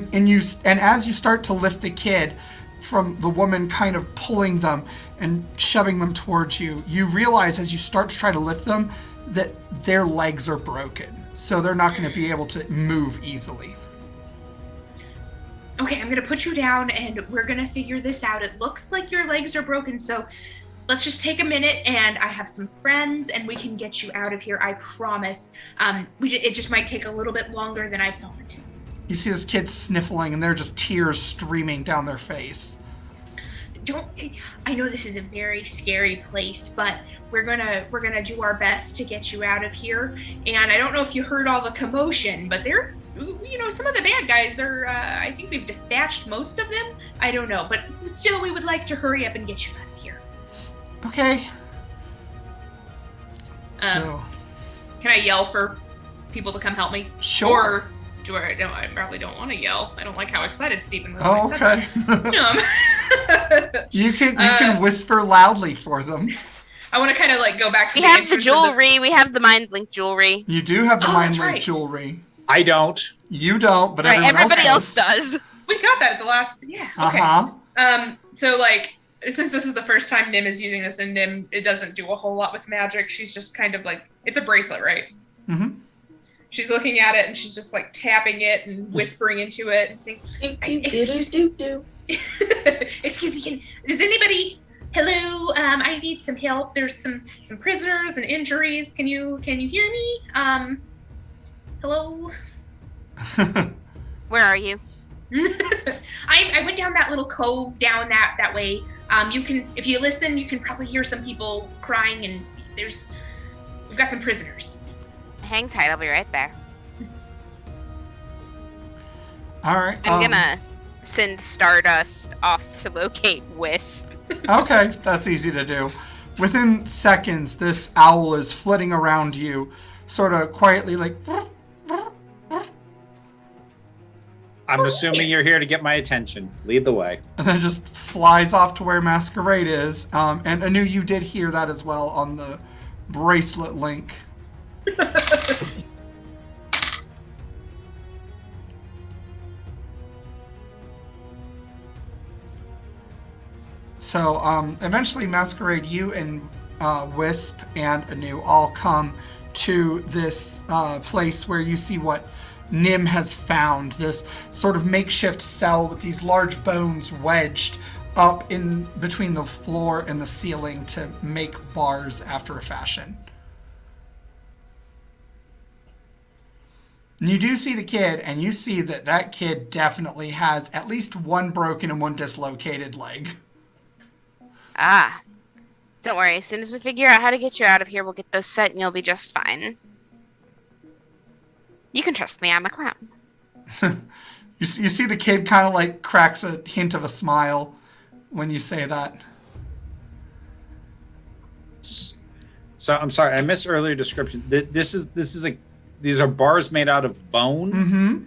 as you start to lift the kid from the woman kind of pulling them and shoving them towards you, you realize as you start to try to lift them that their legs are broken, so they're not going to be able to move easily. Okay, I'm going to put you down, and we're going to figure this out. It looks like your legs are broken, so let's just take a minute, and I have some friends, and we can get you out of here, I promise. It just might take a little bit longer than I thought. You see this kid sniffling, and there are just tears streaming down their face. I know this is a very scary place, but we're gonna do our best to get you out of here. And I don't know if you heard all the commotion, but there's, some of the bad guys are, I think we've dispatched most of them. I don't know, but still we would like to hurry up and get you out of here. Okay. So, can I yell for people to come help me? Sure. Or I probably don't want to yell. I don't like how excited Stephen was. Oh, okay. You can whisper loudly for them. I want to kind of like go back to We have the jewelry. We have the mind link jewelry. You do have the mind link jewelry. I don't. You don't, but everybody else does. We got that at the last. Yeah. Okay. So like, since this is the first time Nim is using this, and Nim, it doesn't do a whole lot with magic. She's just kind of like, it's a bracelet, right? Mm-hmm. She's looking at it and she's just like tapping it and whispering into it and saying, "Excuse me, does anybody? Hello, I need some help. There's some prisoners and injuries. Can you hear me? Hello." Where are you? I went down that little cove down that way. You can, if you listen, you can probably hear some people crying, and we've got some prisoners. Hang tight, I'll be right there. All right. I'm gonna send Stardust off to locate Wisp. Okay, that's easy to do. Within seconds, this owl is flitting around you, sort of quietly like... I'm assuming you're here to get my attention. Lead the way. And then just flies off to where Masquerade is. And Anu, you did hear that as well on the bracelet link. So, eventually, Masquerade, you and Wisp and Anu all come to this place where you see what Nim has found. This sort of makeshift cell with these large bones wedged up in between the floor and the ceiling to make bars after a fashion. And you do see the kid, and you see that that kid definitely has at least one broken and one dislocated leg. Ah. Don't worry, as soon as we figure out how to get you out of here, we'll get those set and you'll be just fine. You can trust me, I'm a clown. You see the kid kind of like cracks a hint of a smile when you say that. So I'm sorry, I missed earlier description. These are bars made out of bone? Mm-hmm.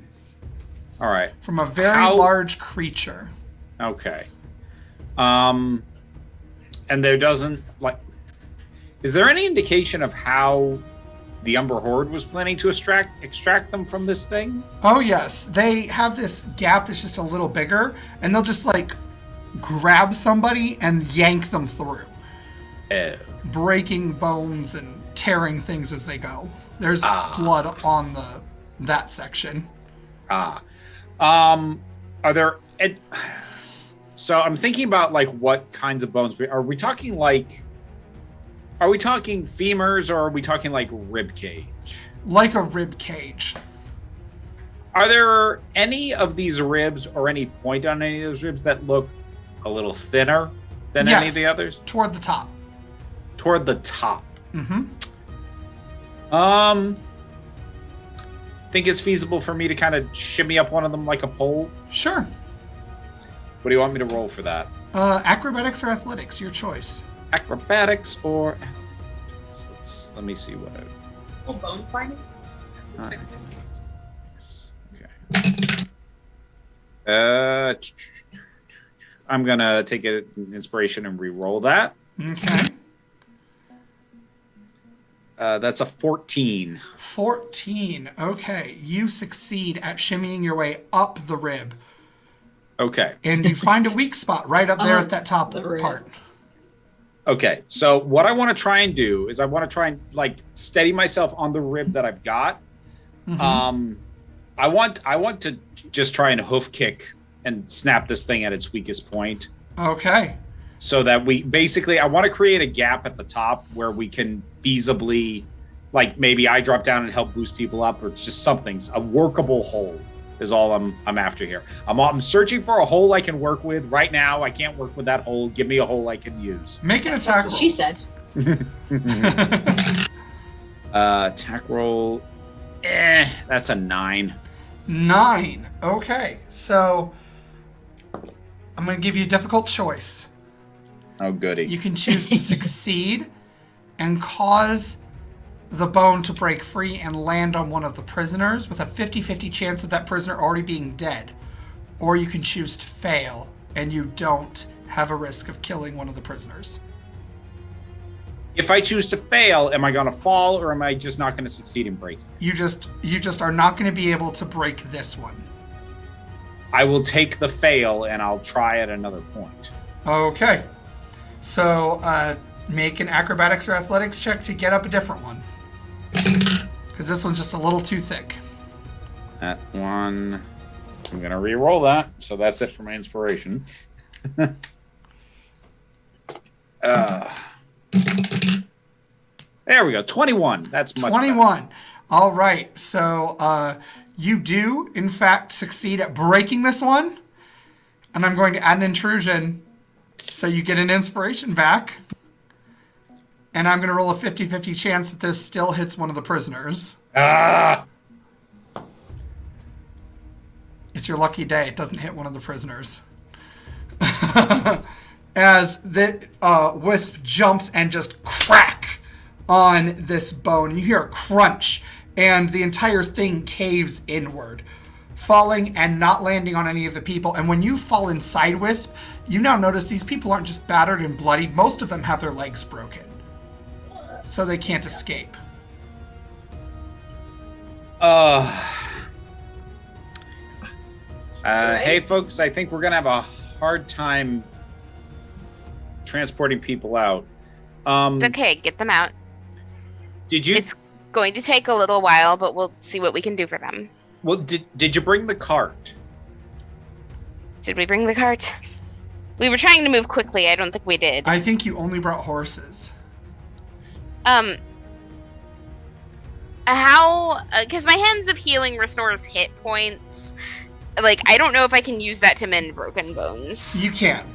All right. From a very large creature. Okay. And there doesn't, like... Is there any indication of how the Umber Horde was planning to extract them from this thing? Oh, yes. They have this gap that's just a little bigger, and they'll just, like, grab somebody and yank them through. Breaking bones and tearing things as they go. There's blood on that section. Are there... So I'm thinking about like what kinds of bones are we talking like? Are we talking femurs or are we talking like rib cage? Like a rib cage. Are there any of these ribs or any point on any of those ribs that look a little thinner than any of the others? Toward the top. Toward the top. Mm-hmm. Think it's feasible for me to kind of shimmy up one of them like a pole? Sure. What do you want me to roll for that? Acrobatics or athletics, your choice. Acrobatics or athletics. Let me see what I... Oh, bone finding? Okay. I'm going to take an inspiration and re-roll that. Okay. That's a 14. 14. Okay. You succeed at shimmying your way up the rib. Okay. And you find a weak spot right up there at that top part. Okay. So what I want to try and do is I want to try and like steady myself on the rib that I've got. Mm-hmm. I want to just try and hoof kick and snap this thing at its weakest point. Okay. So that I want to create a gap at the top where we can feasibly, like maybe I drop down and help boost people up, or just something, a workable hole is all I'm after here. I'm searching for a hole I can work with. Right now, I can't work with that hole. Give me a hole I can use. Make an attack roll. She said. Attack roll. That's a 9. 9. Okay. So I'm going to give you a difficult choice. Oh, goody. You can choose to succeed and cause the bone to break free and land on one of the prisoners with a 50-50 chance of that prisoner already being dead. Or you can choose to fail and you don't have a risk of killing one of the prisoners. If I choose to fail, am I going to fall or am I just not going to succeed in breaking? You just are not going to be able to break this one. I will take the fail and I'll try at another point. Okay. So make an acrobatics or athletics check to get up a different one. Because this one's just a little too thick. That one, I'm going to re-roll that. So that's it for my inspiration. There we go. 21. That's much 21. better. All right. So you do, in fact, succeed at breaking this one. And I'm going to add an intrusion so you get an inspiration back. And I'm going to roll a 50-50 chance that this still hits one of the prisoners. It's your lucky day. It doesn't hit one of the prisoners. as the Wisp jumps and just crack on this bone. You hear a crunch, and the entire thing caves inward, falling and not landing on any of the people. And when you fall inside Wisp, you now notice these people aren't just battered and bloodied. Most of them have their legs broken, so they can't escape. Hey, folks, I think we're going to have a hard time transporting people out. It's okay, get them out. Did you... It's going to take a little while, but we'll see what we can do for them. Well, did you bring the cart? Did we bring the cart? We were trying to move quickly. I don't think we did. I think you only brought horses. How... Because my Hands of Healing restores hit points. Like, I don't know if I can use that to mend broken bones. You can.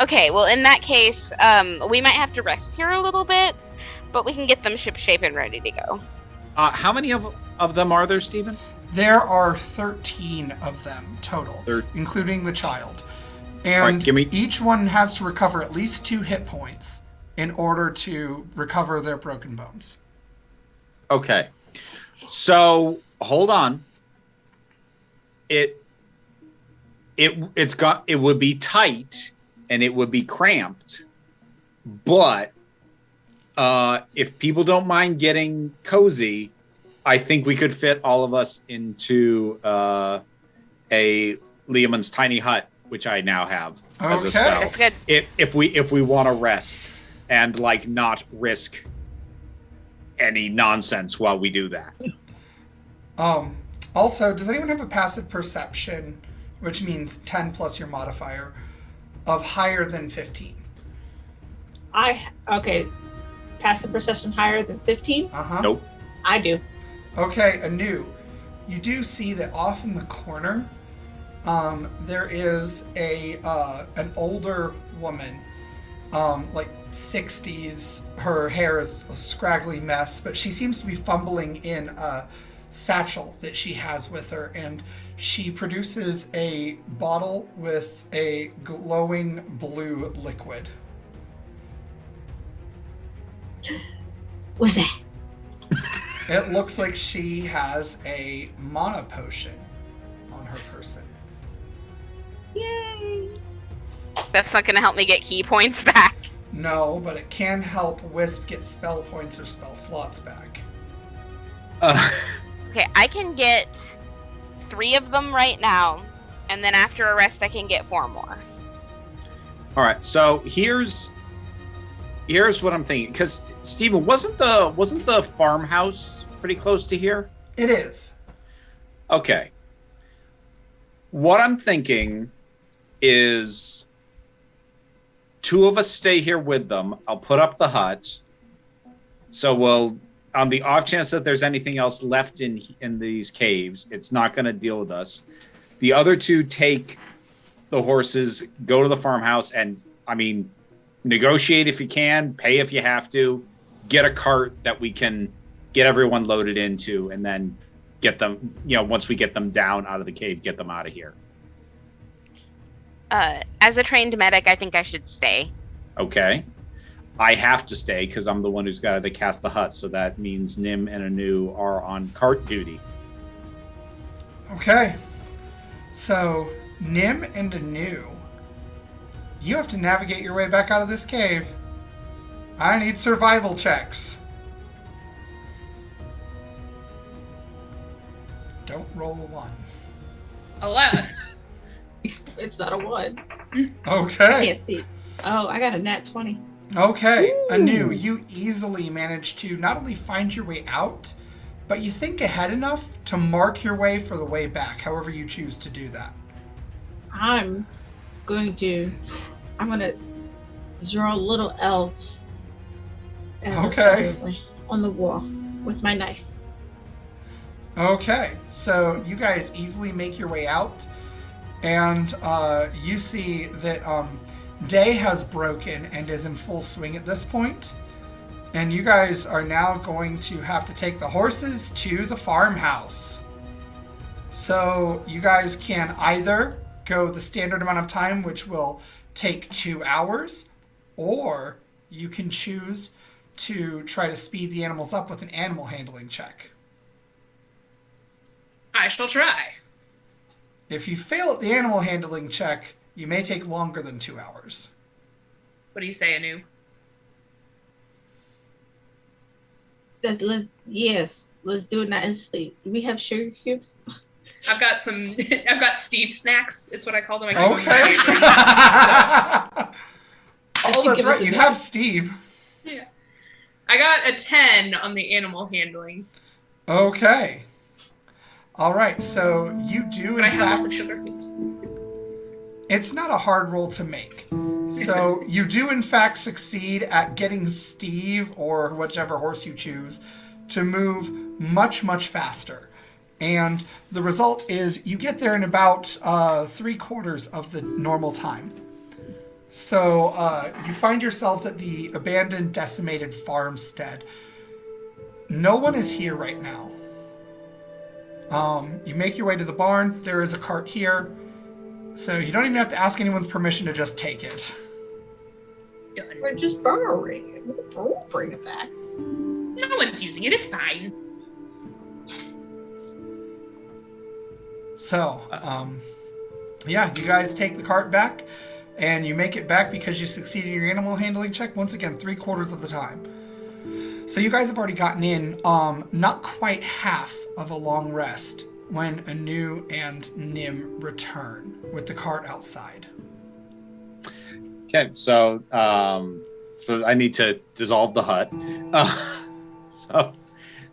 Okay, well, in that case, we might have to rest here a little bit, but we can get them ship-shape and ready to go. How many of them are there, Stephen? There are 13 of them total, including the child. And right, each one has to recover at least 2 hit points in order to recover their broken bones. Okay. So, hold on. It would be tight and it would be cramped, but if people don't mind getting cozy, I think we could fit all of us into a Liamon's tiny hut, which I now have as a spell. That's good. If we want to rest and like not risk any nonsense while we do that. Also, does anyone have a passive perception, which means 10 plus your modifier, of higher than 15? Okay. Passive perception higher than 15? Uh-huh. Nope. I do. Okay, Anu, you do see that off in the corner, there is an older woman, like 60s. Her hair is a scraggly mess, but she seems to be fumbling in a satchel that she has with her, and she produces a bottle with a glowing blue liquid. What's that? It looks like she has a mana potion on her person. Yay! That's not going to help me get key points back. No, but it can help Wisp get spell points or spell slots back. Okay, I can get 3 of them right now, and then after a rest I can get 4 more. All right, so here's what I'm thinking. Because Stephen, wasn't the farmhouse pretty close to here? It is. Okay. What I'm thinking is 2 of us stay here with them. I'll put up the hut. So we'll, on the off chance that there's anything else left in these caves, it's not going to deal with us. The other 2 take the horses, go to the farmhouse, and, I mean, negotiate if you can, pay if you have to, get a cart that we can get everyone loaded into, and then get them, once we get them down out of the cave, get them out of here. As a trained medic, I think I should stay. Okay. I have to stay because I'm the one who's got to cast the hut, so that means Nim and Anu are on cart duty. Okay. So, Nim and Anu, you have to navigate your way back out of this cave. I need survival checks. Don't roll a 1. 11. It's not a 1. I Okay. can't see. Oh, I got a nat 20. Okay. Ooh. Anu, you easily manage to not only find your way out, but you think ahead enough to mark your way for the way back, however you choose to do that. I'm gonna draw little elves. Okay. On the wall with my knife. Okay, so you guys easily make your way out, and you see that day has broken and is in full swing at this point, and you guys are now going to have to take the horses to the farmhouse. So you guys can either go the standard amount of time, which will take 2 hours, or you can choose to try to speed the animals up with an animal handling check. I shall try. If you fail at the animal handling check, you may take longer than 2 hours. What do you say, Anu? Let's do it nicely. Do we have sugar cubes? I've got Steve snacks. It's what I call them. Okay. Oh, that's right. You have Steve. Yeah. I got a 10 on the animal handling. Okay. All right. So you do, But I in have lots fact. of sugar cubes. It's not a hard roll to make. So you do, in fact, succeed at getting Steve, or whichever horse you choose, to move much, much faster. And the result is you get there in about 3/4 of the normal time. So you find yourselves at the abandoned, decimated farmstead. No one is here right now. You make your way to the barn. There is a cart here. So you don't even have to ask anyone's permission to just take it. Done. We're just borrowing it. We'll bring it back. No one's using it. It's fine. So, yeah, you guys take the cart back, and you make it back because you succeeded in your animal handling check, once again, 3/4 of the time. So you guys have already gotten in not quite half of a long rest when Anu and Nim return with the cart outside. Okay, so I need to dissolve the hut. So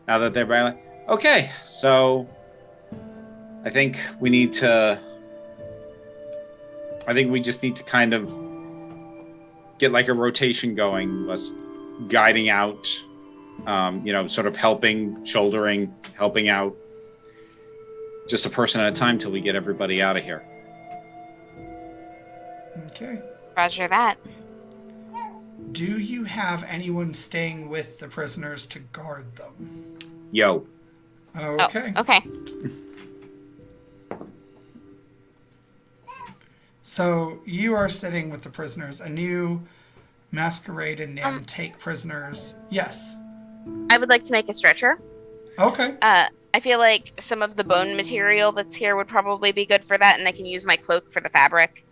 now that they're back, okay, so I think we just need to kind of get like a rotation going, us guiding out, sort of shouldering, helping out, just a person at a time till we get everybody out of here. Okay. Roger that. Do you have anyone staying with the prisoners to guard them? Yo. Okay. Oh, okay. So you are sitting with the prisoners. Anu, Masquerade, and Nim take prisoners. Yes. I would like to make a stretcher. Okay. I feel like some of the bone material that's here would probably be good for that, and I can use my cloak for the fabric.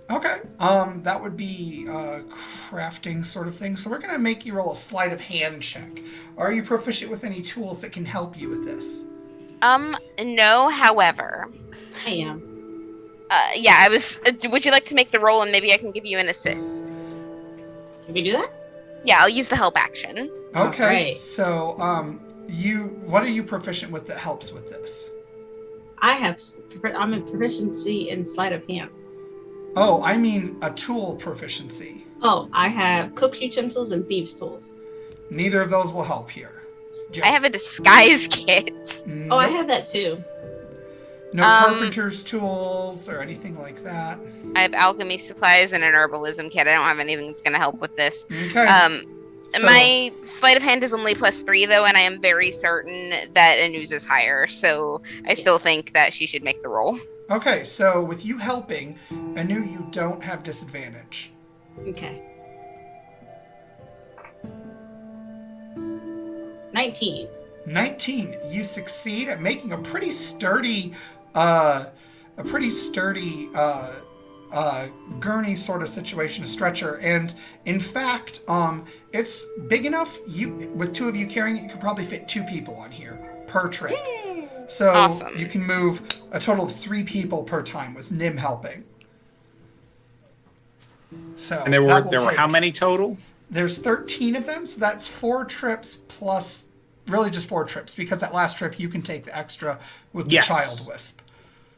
Okay. That would be a crafting sort of thing. So we're going to make you roll a sleight of hand check. Are you proficient with any tools that can help you with this? No, however. I am. Yeah, I was... would you like to make the roll, and maybe I can give you an assist? Can we do that? Yeah, I'll use the help action. Okay. Alright. So, what are you proficient with that helps with this? I'm a proficiency in sleight of hands. Oh, I mean a tool proficiency. Oh, I have cook's utensils and thieves' tools. Neither of those will help here. I have a disguise kit. Oh, I have that too. No carpenter's tools or anything like that. I have alchemy supplies and an herbalism kit. I don't have anything that's going to help with this. Okay. So, my sleight of hand is only +3 though, and I am very certain that Anu's is higher, so I still think that she should make the roll. okay, so with you helping, Anu, you don't have disadvantage. Okay. 19. 19. You succeed at making a pretty sturdy gurney sort of situation, a stretcher, and in fact, it's big enough. With 2 of you carrying it, you could probably fit 2 people on here per trip. So Awesome. You can move a total of 3 people per time with Nim helping. So And there were how many total? There's 13 of them, so that's 4 trips plus, really just 4 trips, because that last trip you can take the extra with the child wisp.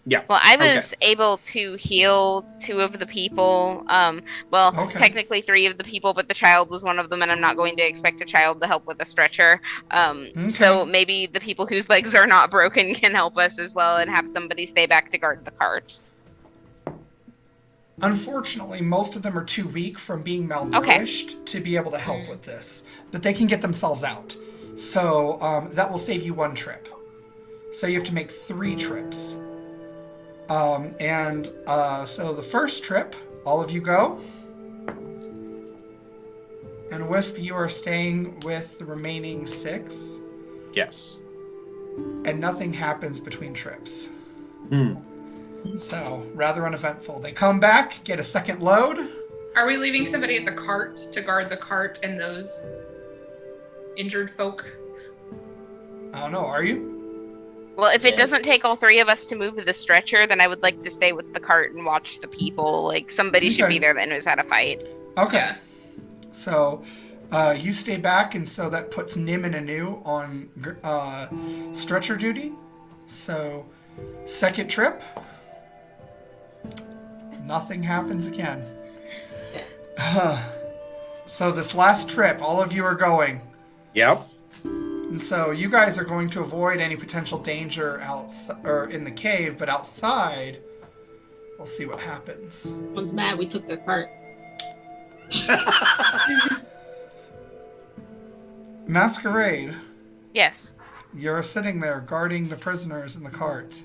Yeah. Well, I was able to heal 2 of the people. Technically 3 of the people, but the child was one of them, and I'm not going to expect a child to help with a stretcher. So maybe the people whose legs are not broken can help us as well, and have somebody stay back to guard the cart. Unfortunately, most of them are too weak from being malnourished to be able to help with this, but they can get themselves out. So that will save you 1 trip. So you have to make 3 trips. So the first trip all of you go. And Wisp, you are staying with the remaining 6. Yes. And nothing happens between trips. So, rather uneventful. They come back, get a second load. Are we leaving somebody at the cart to guard the cart and those injured folk? I don't know, are you? Well, if it doesn't take all 3 of us to move the stretcher, then I would like to stay with the cart and watch the people. Like, somebody should be there that knows how to fight. Okay. Yeah. So, you stay back, and so that puts Nim and Anu on stretcher duty. So, second trip. Nothing happens again. So this last trip, all of you are going. Yep. And so you guys are going to avoid any potential danger or in the cave, but outside, we'll see what happens. One's mad we took their cart. Masquerade, Yes. you're sitting there guarding the prisoners in the cart.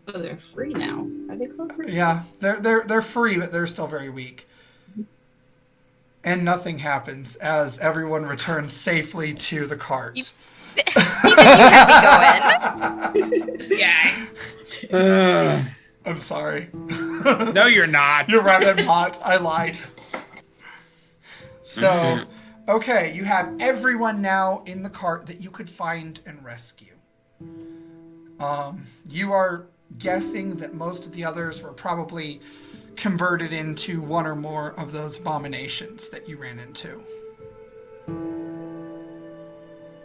Oh, they're free now. Are they called free? Yeah, they're free, but they're still very weak. And nothing happens as everyone returns safely to the cart. You have me going. This guy. I'm sorry. No, you're not. You're right, I'm not. I lied. So, okay, you have everyone now in the cart that you could find and rescue. You are guessing that most of the others were probably converted into one or more of those abominations that you ran into.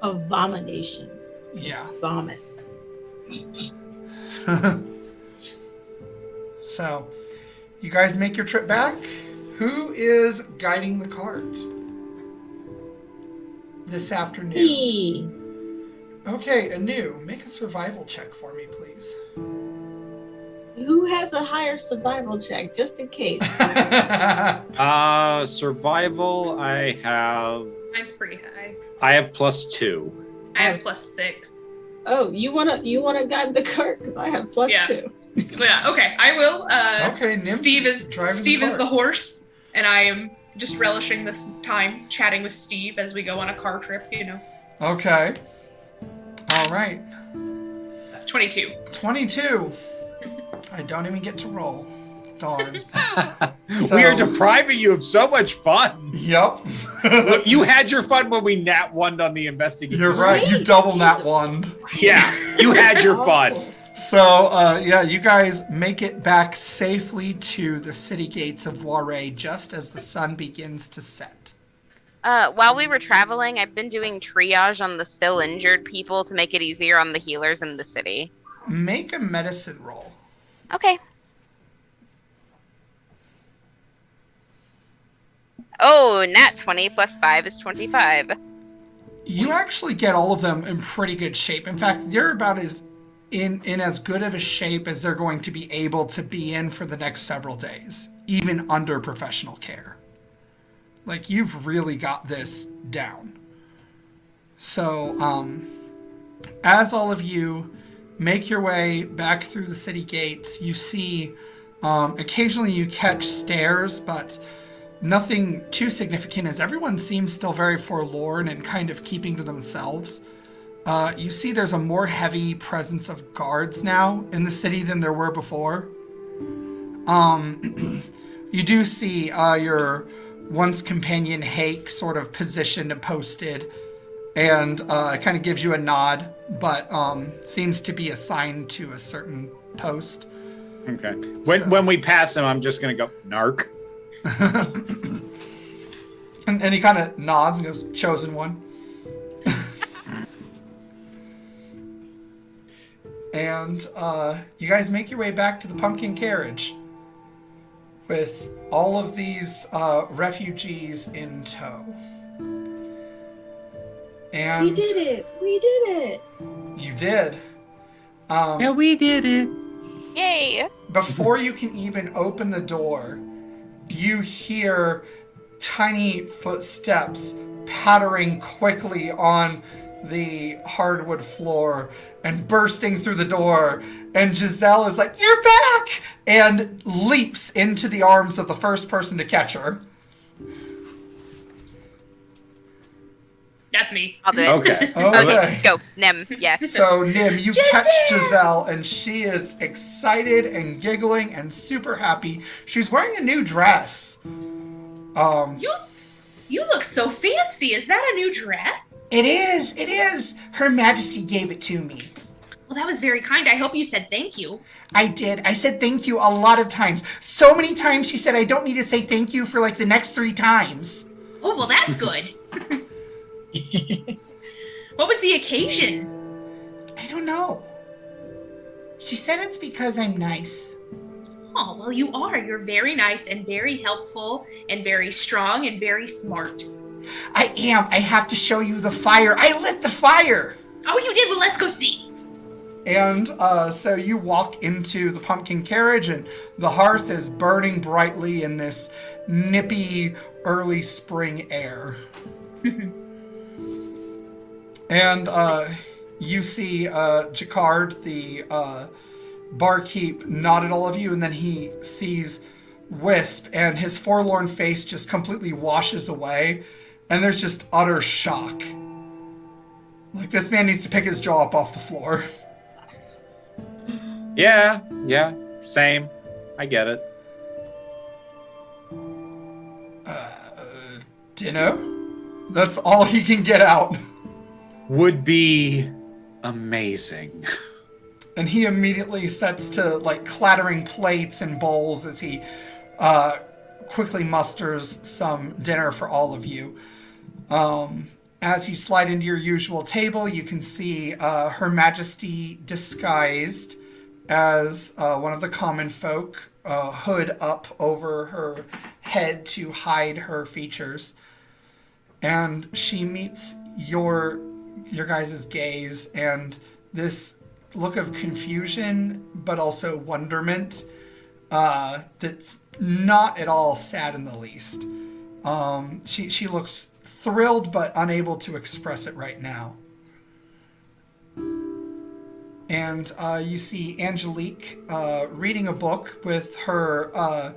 Abomination. Yeah. Vomit. So, you guys make your trip back. Who is guiding the cart this afternoon? Me. Okay, Anu, make a survival check for me, please. Who has a higher survival check, just in case? Survival, I have Mine's pretty high. +2. I have +6. Oh, you wanna guide the cart? Because I have +2. Yeah, okay, I will. Okay, Nim's Steve is driving the the horse, and I am just relishing this time chatting with Steve as we go on a car trip, you know. Okay. All right. That's 22. 22. I don't even get to roll. Darn. We are depriving you of so much fun. Yep. Look, you had your fun when we nat one on the investigation. You're right. You double nat one. Yeah, you had your fun. So, yeah, you guys make it back safely to the city gates of Warre just as the sun begins to set. While we were traveling, I've been doing triage on the still injured people to make it easier on the healers in the city. Make a medicine roll. Okay. Oh, nat 20 plus 5 is 25. You actually get all of them in pretty good shape. In fact, they're about in as good of a shape as they're going to be able to be in for the next several days, even under professional care. Like, you've really got this down. So, as all of you make your way back through the city gates, you see, occasionally you catch stares, but nothing too significant as everyone seems still very forlorn and kind of keeping to themselves. You see there's a more heavy presence of guards now in the city than there were before. You do see your once companion Hake sort of positioned and posted, and it kind of gives you a nod, but seems to be assigned to a certain post. Okay. When we pass him, I'm just going to go, narc. and he kind of nods and goes, chosen one. And you guys make your way back to the pumpkin carriage with all of these refugees in tow. And We did it! We did it! you did. Yeah, we did it. Yay! Before you can even open the door, you hear tiny footsteps pattering quickly on the hardwood floor and bursting through the door. And Giselle is like, "You're back! and leaps into the arms of the first person to catch her. That's me. I'll do it. Okay. Okay. Go, Nim. Yes. So, Nim, you catch Giselle, and she is excited and giggling and super happy. She's wearing a new dress. You look so fancy. Is that a new dress? It is. Her Majesty gave it to me. Well, that was very kind. I hope you said thank you. I did. I said thank you a lot of times. So many times she said I don't need to say thank you for like the next 3 times. Oh, well, that's good. What was the occasion? I don't know. She said it's because I'm nice. Oh, well, you are. You're very nice and very helpful and very strong and very smart. I am. I have to show you the fire. I lit the fire. Oh, you did? Well, let's go see. And so you walk into the pumpkin carriage, and the hearth is burning brightly in this nippy early spring air. And you see Jacquard, the barkeep, nod at all of you, and then he sees Wisp, and his forlorn face just completely washes away, and there's just utter shock. Like, this man needs to pick his jaw up off the floor. Yeah, same. I get it. Dinner? That's all he can get out. Would be amazing. And he immediately sets to, like, clattering plates and bowls as he quickly musters some dinner for all of you. As you slide into your usual table, you can see Her Majesty disguised as one of the common folk, hood up over her head to hide her features. And she meets your guys' gaze, and this look of confusion, but also wonderment, that's not at all sad in the least. She looks thrilled, but unable to express it right now. And you see Angelique reading a book with her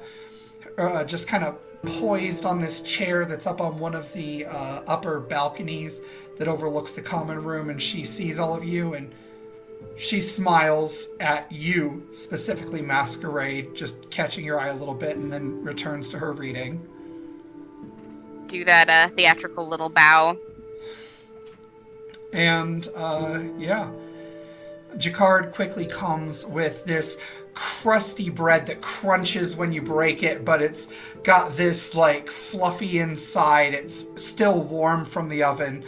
just kind of poised on this chair that's up on one of the upper balconies that overlooks the common room, and she sees all of you, and she smiles at you, specifically Masquerade, just catching your eye a little bit, and then returns to her reading. Do that theatrical little bow. And yeah, Jacquard quickly comes with this crusty bread that crunches when you break it, but it's got this like fluffy inside. It's still warm from the oven.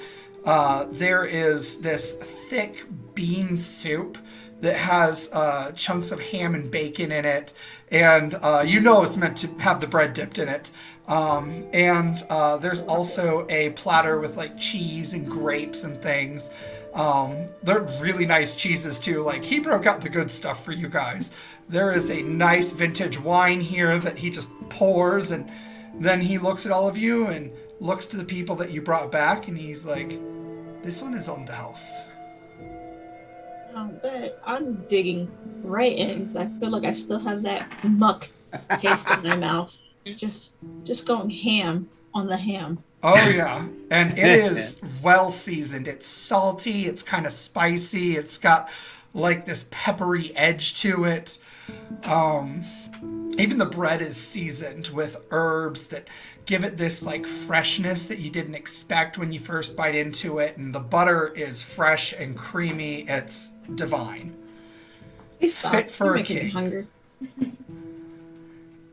There is this thick bean soup that has chunks of ham and bacon in it, and you know it's meant to have the bread dipped in it. And there's also a platter with like cheese and grapes and things. They're really nice cheeses too. Like, he broke out the good stuff for you guys. There is a nice vintage wine here that he just pours, and then he looks at all of you and looks to the people that you brought back, and he's like, this one is on the house. Oh, good. I'm digging right in because I feel like I still have that muck taste in my mouth. Just going ham on the ham. Oh yeah, and it is well seasoned. It's salty, it's kind of spicy, it's got like this peppery edge to it. Even the bread is seasoned with herbs that give it this like freshness that you didn't expect when you first bite into it, and the butter is fresh and creamy. It's divine. Please stop. Fit for You're a making me king. hungry.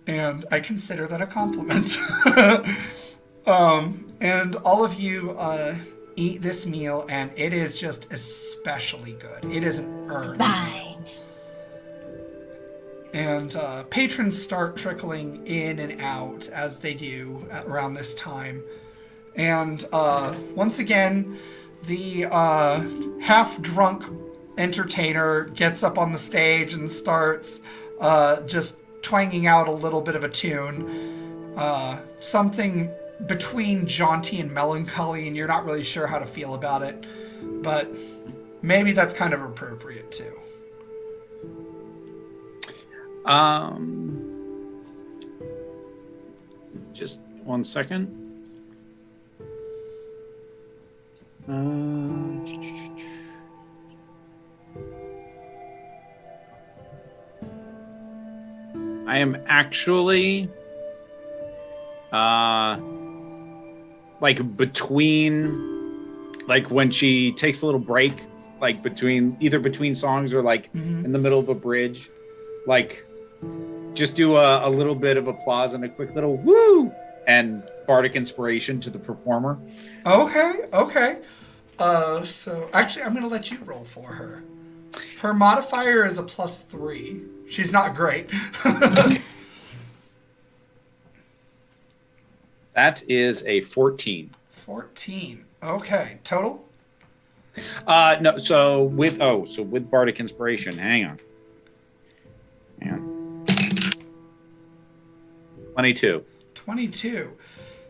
And I consider that a compliment. And all of you eat this meal, and it is just especially good. It is an earned meal. And patrons start trickling in and out as they do around this time. And once again, the half-drunk entertainer gets up on the stage and starts just twanging out a little bit of a tune. Something between jaunty and melancholy, and you're not really sure how to feel about it. But maybe that's kind of appropriate too. Just 1 second. I am actually like between, like when she takes a little break, like either between songs or like in the middle of a bridge, like just do a little bit of applause and a quick little woo and bardic inspiration to the performer. Okay. So actually, I'm going to let you roll for her. Her modifier is a +3. She's not great. That is a 14. 14. Okay. Total? No. So with bardic inspiration, hang on. 22. 22.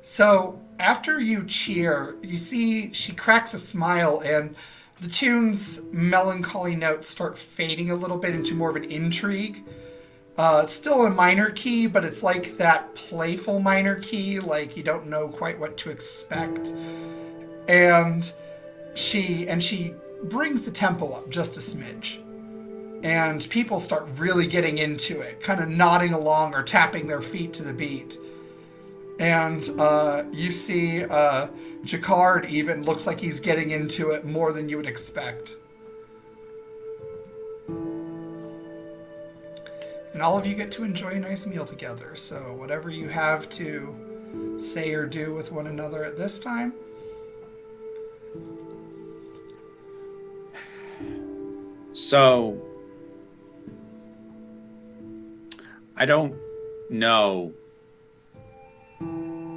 So after you cheer, you see she cracks a smile, and the tune's melancholy notes start fading a little bit into more of an intrigue. It's still a minor key, but it's like that playful minor key, like you don't know quite what to expect. And she brings the tempo up just a smidge. And people start really getting into it, kind of nodding along or tapping their feet to the beat. And you see Jacquard even looks like he's getting into it more than you would expect. And all of you get to enjoy a nice meal together. So whatever you have to say or do with one another at this time. So I don't know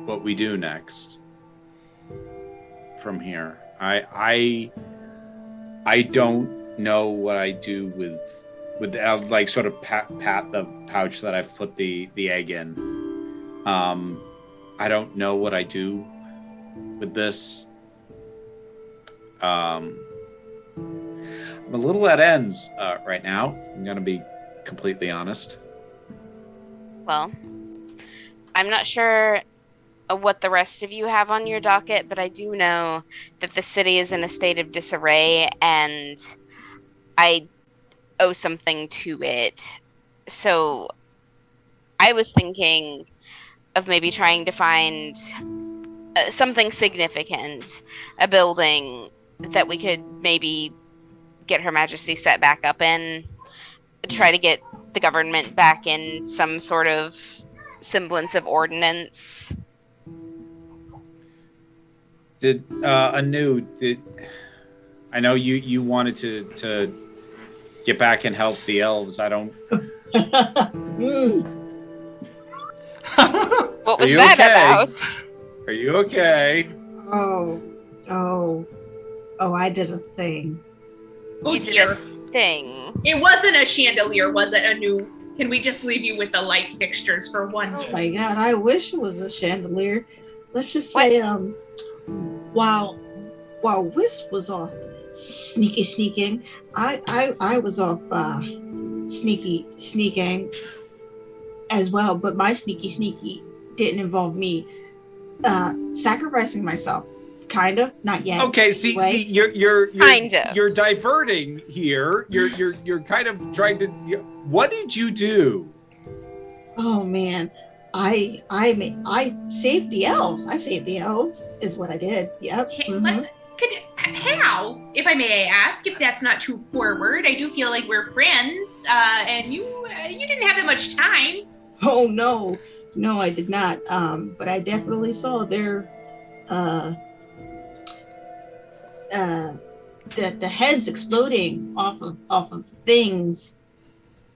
what we do next from here. I don't know what I do with like sort of pat the pouch that I've put the egg in. I don't know what I do with this. I'm a little at ends right now. I'm gonna be completely honest. Well, I'm not sure what the rest of you have on your docket, but I do know that the city is in a state of disarray, and I owe something to it. So I was thinking of maybe trying to find something significant, a building that we could maybe get Her Majesty set back up in, try to get the government back in some sort of semblance of ordinance. I know you wanted to get back and help the elves. I don't. What was that about? Are you okay? Oh, I did a thing. Oh You did dear. a thing. It wasn't a chandelier, was it? Can we just leave you with the light fixtures for one Oh day? my god, I wish it was a chandelier. Let's just say, while Wisp was off sneaking, I was off sneaking as well, but my sneaky didn't involve me sacrificing myself. Kind of, not yet. Okay, see, you're Kind of. You're diverting here. You're kind of trying to. What did you do? Oh man, I saved the elves. I saved the elves is what I did. Yep. What? How, if I may ask, if that's not too forward? I do feel like we're friends, and you didn't have that much time. Oh no, I did not. But I definitely saw their the heads exploding off of things.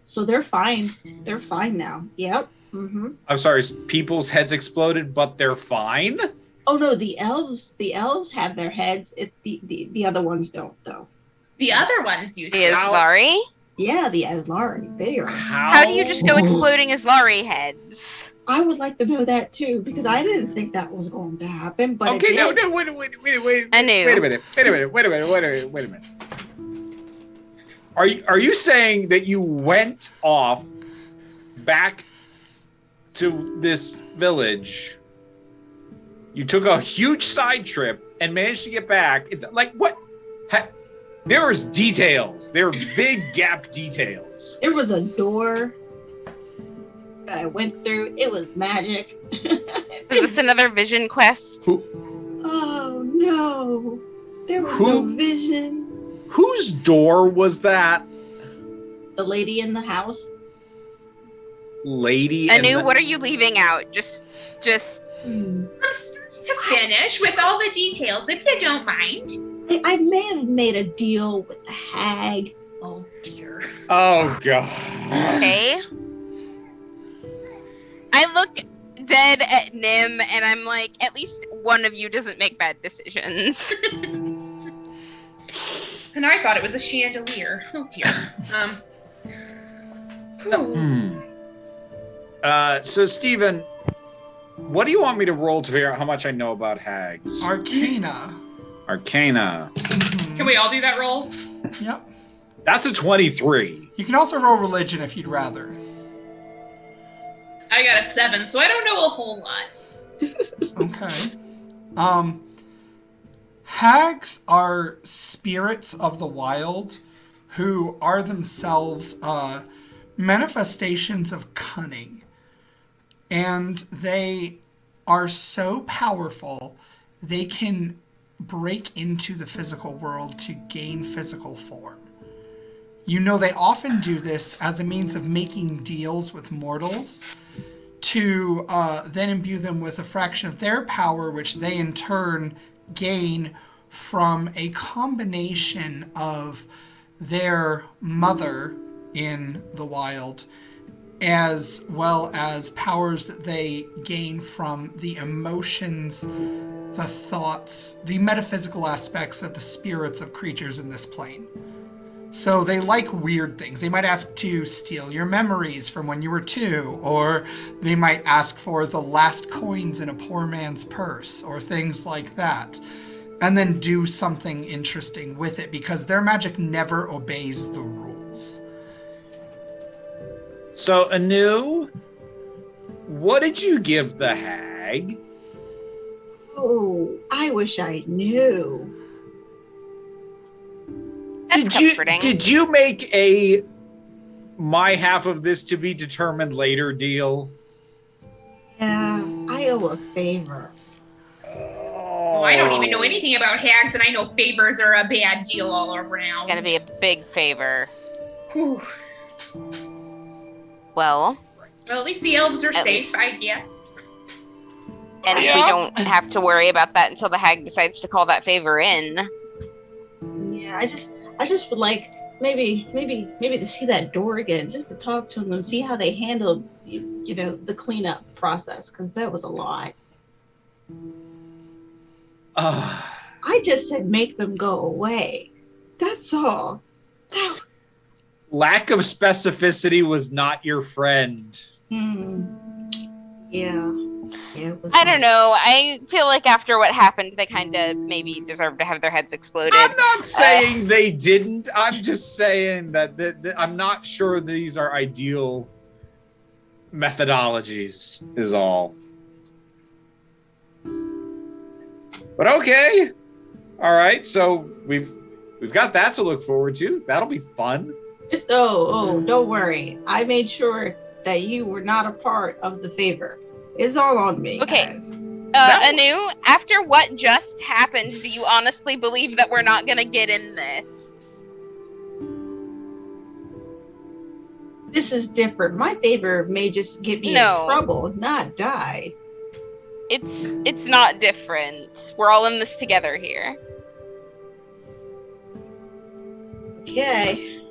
So they're fine. They're fine now. Yep. Mm-hmm. I'm sorry, people's heads exploded, but they're fine? Oh no, the elves have their heads. The other ones don't though. The other ones you The said. Aslari? Yeah, the Aslari. They are. How do you just go exploding Aslari heads? I would like to know that too, because I didn't think that was going to happen. But Okay, it no, did. wait. I knew. Wait a minute. Are you saying that you went off back to this village. You took a huge side trip and managed to get back. Like, what? There was details. There were big gap details. There was a door that I went through. It was magic. Is this another vision quest? Oh no. There was no vision. Whose door was that? The lady in the house. Lady. Anu, what are you leaving out? Just. To finish with all the details, if you don't mind. I may have made a deal with the hag. Oh dear. Oh god. Okay. I look dead at Nim and I'm like, at least one of you doesn't make bad decisions. And I thought it was a chandelier. Oh dear. So Steven, what do you want me to roll to figure out how much I know about hags? Arcana. Arcana. Can we all do that roll? Yep. That's a 23. You can also roll religion if you'd rather. I got a 7, so I don't know a whole lot. Okay. Hags are spirits of the wild who are themselves manifestations of cunning. And they are so powerful, they can break into the physical world to gain physical form. You know, they often do this as a means of making deals with mortals to then imbue them with a fraction of their power, which they in turn gain from a combination of their mother in the wild, as well as powers that they gain from the emotions, the thoughts, the metaphysical aspects of the spirits of creatures in this plane. So they like weird things. They might ask to steal your memories from when you were 2, or they might ask for the last coins in a poor man's purse, or things like that, and then do something interesting with it, because their magic never obeys the rules. So, Anu, what did you give the hag? Oh, I wish I knew. That's comforting. Did you make a my half of this to be determined later deal? Yeah, I owe a favor. Oh, I don't even know anything about hags, and I know favors are a bad deal all around. Gonna be a big favor. Whew. Well, at least the elves are At safe, least. I guess. and we don't have to worry about that until the hag decides to call that favor in. Yeah, I just would like maybe to see that door again, just to talk to them and see how they handled you know, the cleanup process, because that was a lot. I just said make them go away. That's all. Lack of specificity was not your friend. Yeah. It was I don't know. I feel like after what happened, they kind of maybe deserve to have their heads exploded. I'm not saying they didn't. I'm just saying that I'm not sure these are ideal methodologies, is all. But okay. All right, so we've got that to look forward to. That'll be fun. Oh, don't worry. I made sure that you were not a part of the favor. It's all on me. Okay. Guys. Anu, after what just happened, do you honestly believe that we're not gonna get in this? This is different. My favor may just get me in trouble, not die. It's not different. We're all in this together here. Okay.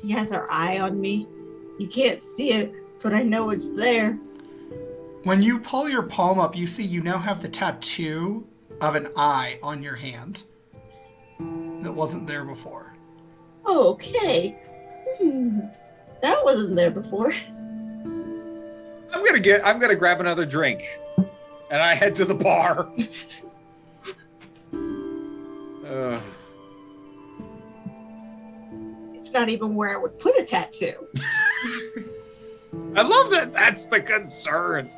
She has her eye on me. You can't see it, but I know it's there. When you pull your palm up, you see you now have the tattoo of an eye on your hand that wasn't there before. Okay. That wasn't there before. I'm gonna grab another drink, and I head to the bar. It's not even where I would put a tattoo. I love that. That's the concern.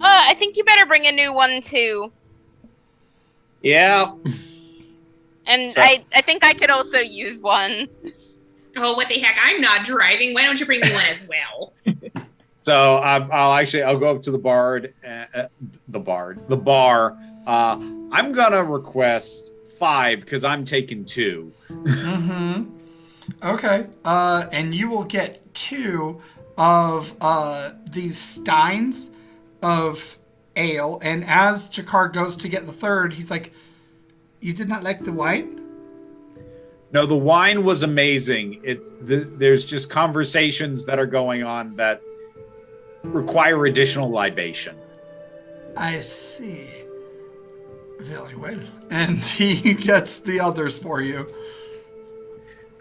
I think you better bring a new one too. Yeah. And So- I think I could also use one. Oh, what the heck? I'm not driving. Why don't you bring me one as well? So I'll go up to the bar. I'm gonna request 5 because I'm taking 2. Mm-hmm. Okay. And you will get 2 of these steins of ale. And as Jakar goes to get the third, he's like, "You did not like the wine?" No, the wine was amazing. There's just conversations that are going on that require additional libation. I see. Very well. And he gets the others for you.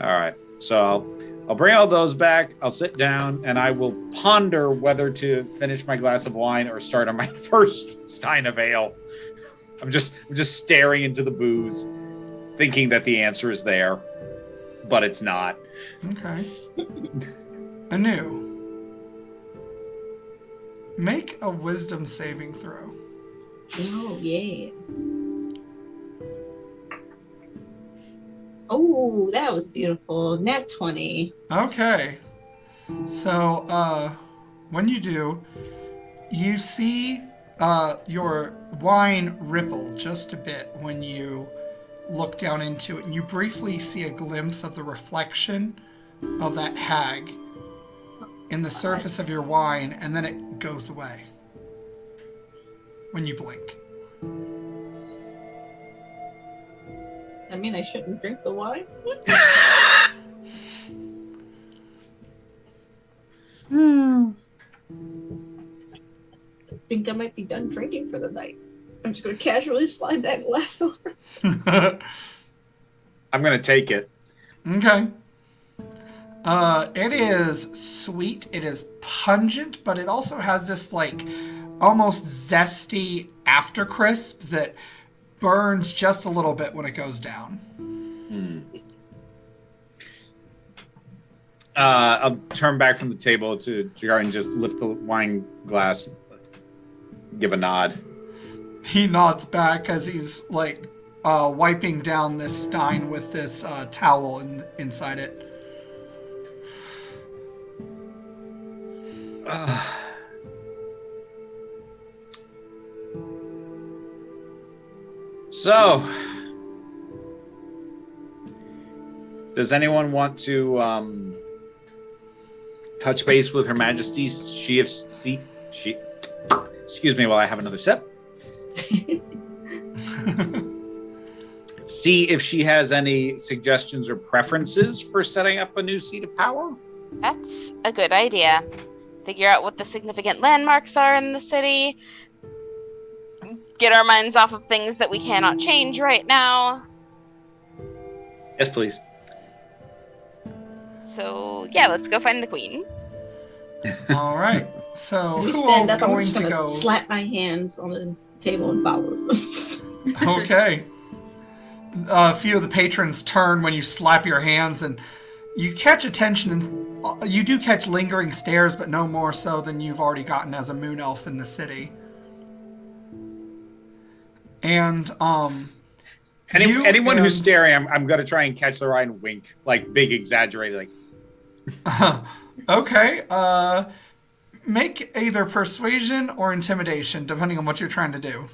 All right. So I'll bring all those back. I'll sit down and I will ponder whether to finish my glass of wine or start on my first stein of ale. I'm just staring into the booze, thinking that the answer is there, but it's not. Okay. Anu. Make a wisdom saving throw. Oh, yeah. Oh, that was beautiful. Nat 20. Okay. So, when you do, you see your wine ripple just a bit when you look down into it, and you briefly see a glimpse of the reflection of that hag in the surface of your wine, and then it goes away when you blink. I mean, I shouldn't drink the wine. I think I might be done drinking for the night. I'm just going to casually slide that glass over. I'm going to take it. Okay. It is sweet. It is pungent, but it also has this like almost zesty after crisp that burns just a little bit when it goes down. I'll turn back from the table to Jagar and just lift the wine glass, give a nod. He nods back as he's like wiping down this stein with this towel inside it. So, does anyone want to touch base with Her Majesty? Excuse me while I have another sip. See if she has any suggestions or preferences for setting up a new seat of power. That's a good idea. Figure out what the significant landmarks are in the city. Get our minds off of things that we cannot change right now. Yes, please. So, yeah, let's go find the queen. All right. So As we who stand all's up, I'm going just to going to go? slap my hands on the table and follow. Okay. A few of the patrons turn when you slap your hands, and you catch attention, and you do catch lingering stares, but no more so than you've already gotten as a moon elf in the city. And anyone who's staring, I'm going to try and catch their eye and wink, like big exaggerated, like. Okay. Make either persuasion or intimidation, depending on what you're trying to do.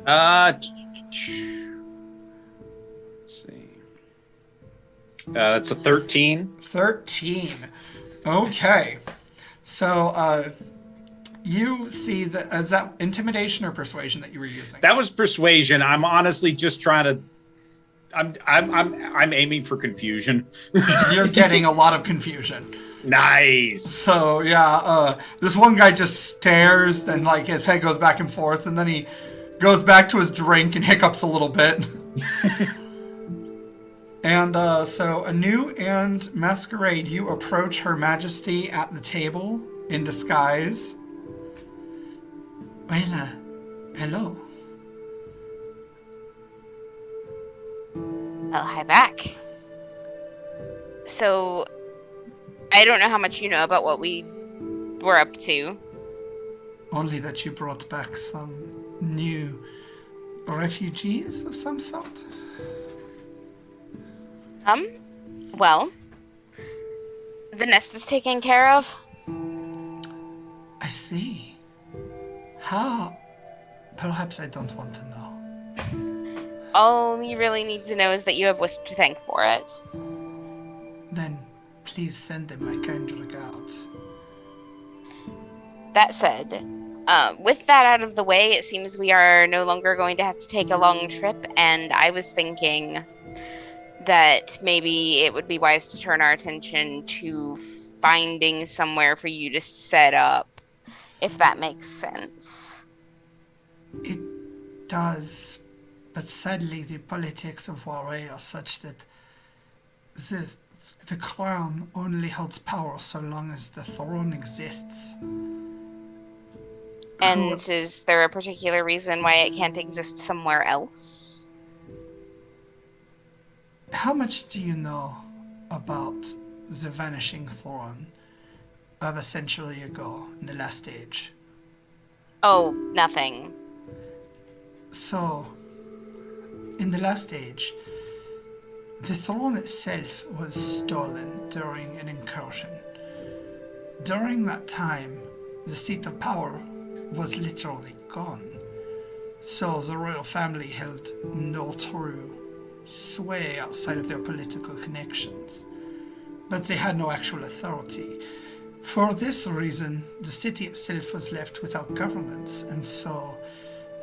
Let's see. That's a 13. 13. Okay. So, you see that, is that intimidation or persuasion that you were using? That was persuasion. I'm honestly just trying to. I'm aiming for confusion. You're getting a lot of confusion. Nice. So yeah, this one guy just stares, then like his head goes back and forth, and then he goes back to his drink and hiccups a little bit. And so Anu and Masquerade, you approach Her Majesty at the table in disguise. Well, hello. Well, hi back. So, I don't know how much you know about what we were up to. Only that you brought back some new refugees of some sort? Well, the nest is taken care of. I see. How? Perhaps I don't want to know. All you really need to know is that you have Wisp to thank for it. Then please send him my kind regards. That said, with that out of the way, it seems we are no longer going to have to take a long trip, and I was thinking that maybe it would be wise to turn our attention to finding somewhere for you to set up, if that makes sense. It does, but sadly the politics of Warre are such that the crown only holds power so long as the throne exists. And is there a particular reason why it can't exist somewhere else? How much do you know about the vanishing throne of a century ago in the last age? Oh, nothing. So, in the last age, the throne itself was stolen during an incursion. During that time, the seat of power was literally gone. So the royal family held no true sway outside of their political connections. But they had no actual authority. For this reason, the city itself was left without governance, and so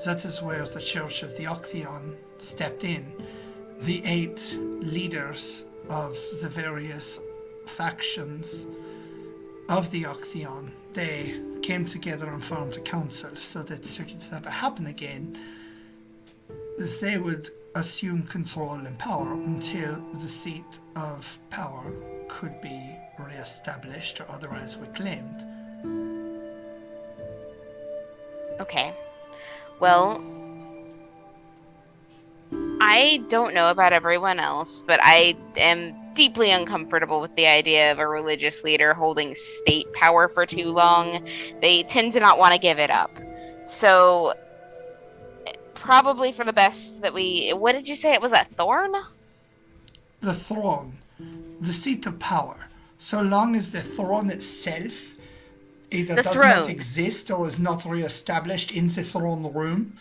that is where the Church of the Octheon stepped in. The 8 leaders of the various factions of the Octheon, they came together and formed a council so that should it ever happen again, they would assume control and power until the seat of power could be re-established or otherwise reclaimed. Okay. Well, I don't know about everyone else, but I am deeply uncomfortable with the idea of a religious leader holding state power for too long. They tend to not want to give it up. So, probably for the best that we... What did you say? It was a thorn? The throne, the seat of power. So long as the throne itself either does not exist or is not re-established in the throne room,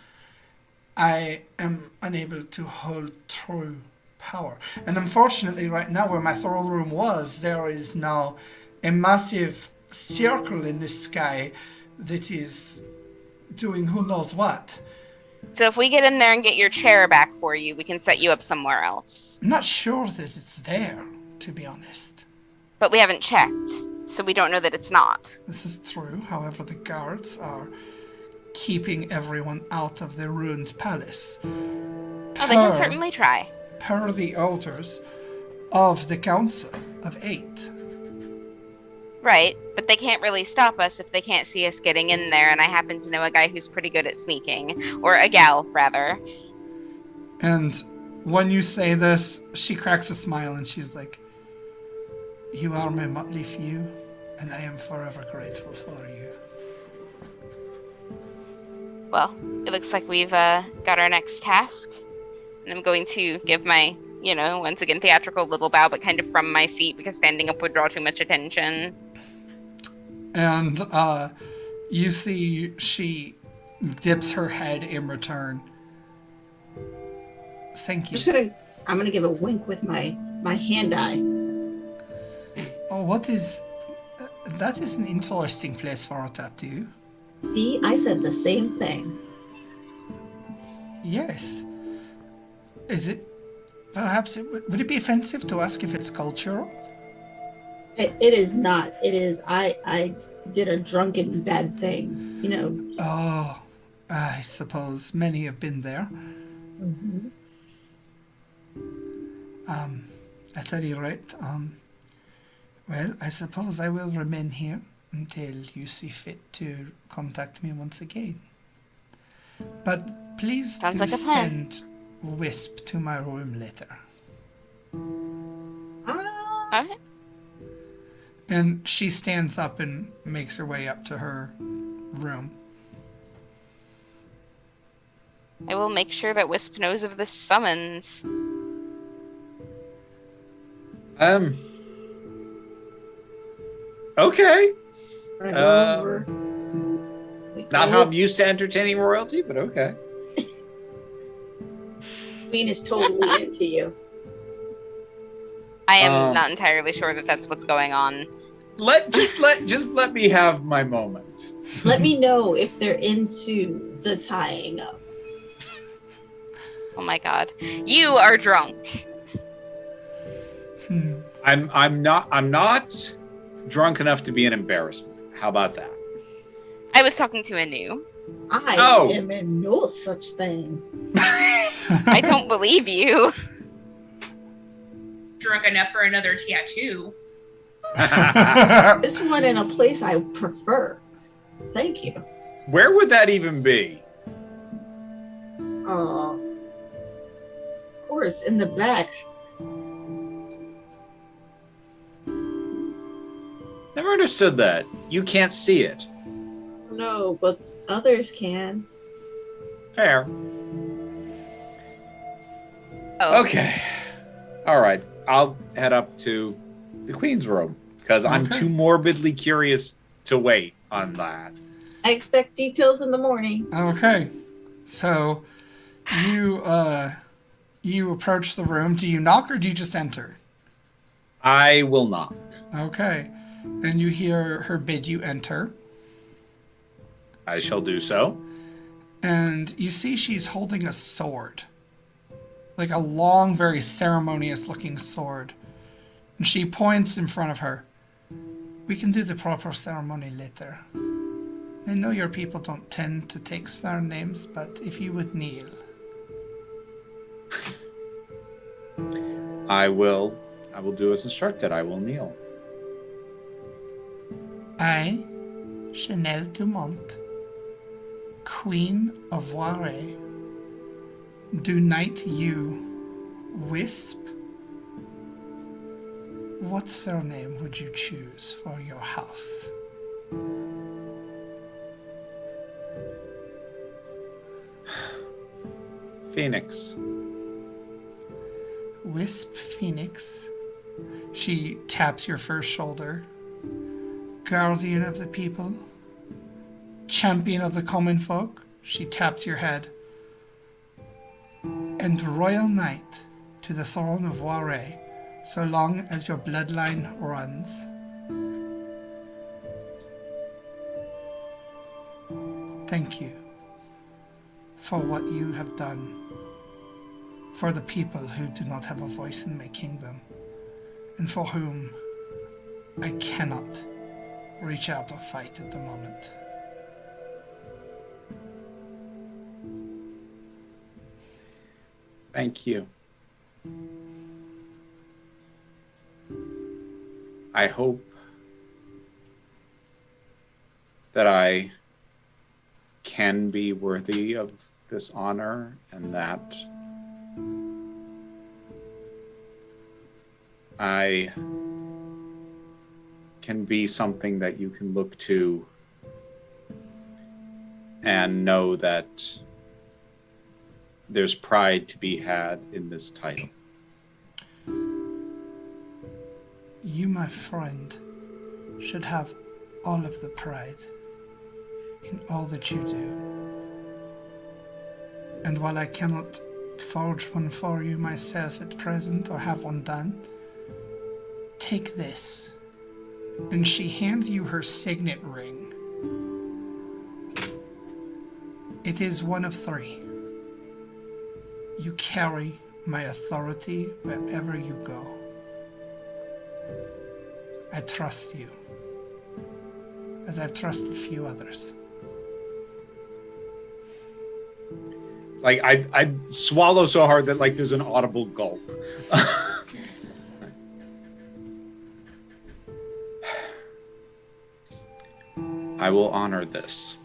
I am unable to hold true power. And unfortunately, right now where my throne room was, there is now a massive circle in the sky that is doing who knows what. So if we get in there and get your chair back for you, we can set you up somewhere else. I'm not sure that it's there, to be honest. But we haven't checked, so we don't know that it's not. This is true. However, the guards are keeping everyone out of the ruined palace. Oh, they can certainly try. Per the orders of the Council of 8. Right, but they can't really stop us if they can't see us getting in there, and I happen to know a guy who's pretty good at sneaking. Or a gal, rather. And when you say this, she cracks a smile and she's like, "You are my Motley Few, and I am forever grateful for you." Well, it looks like we've got our next task. And I'm going to give my, once again, theatrical little bow, but kind of from my seat because standing up would draw too much attention. And you see she dips her head in return. Thank you. I'm gonna give a wink with my hand eye. Oh, what is... that is an interesting place for a tattoo. See, I said the same thing. Yes. Is it... perhaps... would it be offensive to ask if it's cultural? It is not. It is... I did a drunken bad thing, Oh, I suppose many have been there. Mm-hmm. At any rate, well, I suppose I will remain here until you see fit to contact me once again. But please Sounds do like a plan. send Wisp to my room later. Okay. And she stands up and makes her way up to her room. I will make sure that Wisp knows of this summons. Okay. Wanna go over? Not how I'm used to entertaining royalty, but okay. Queen is totally into you. I am not entirely sure that that's what's going on. Just let me have my moment. Let me know if they're into the tying up. Oh my god. You are drunk. I'm not drunk enough to be an embarrassment. How about that? I was talking to Anu. I am in no such thing. I don't believe you. Drunk enough for another tattoo. This one in a place I prefer. Thank you. Where would that even be? Of course, in the back. Never understood that. You can't see it. No, but others can. Fair. Oh. Okay. All right. I'll head up to the Queen's room because I'm too morbidly curious to wait on that. I expect details in the morning. Okay. So you approach the room. Do you knock or do you just enter? I will knock. Okay. And you hear her bid you enter. I shall do so. And you see she's holding a sword. Like a long, very ceremonious looking sword. And she points in front of her. We can do the proper ceremony later. I know your people don't tend to take surnames, but if you would kneel. I will do as instructed. I will kneel. I, Chanel Dumont, Queen of Ware, do knight you, Wisp. What surname would you choose for your house? Phoenix. Wisp Phoenix. She taps your first shoulder. Guardian of the people. Champion of the common folk. She taps your head. And royal knight to the throne of Ware, so long as your bloodline runs. Thank you for what you have done for the people who do not have a voice in my kingdom, and for whom I cannot reach out or fight at the moment. Thank you. I hope that I can be worthy of this honor and that I can be something that you can look to and know that there's pride to be had in this title. You, my friend, should have all of the pride in all that you do. And while I cannot forge one for you myself at present or have one done, take this. And she hands you her signet ring. It is one of 3. You carry my authority wherever you go. I trust you, as I've trusted few others. Like, I swallow so hard that, like, there's an audible gulp. I will honor this.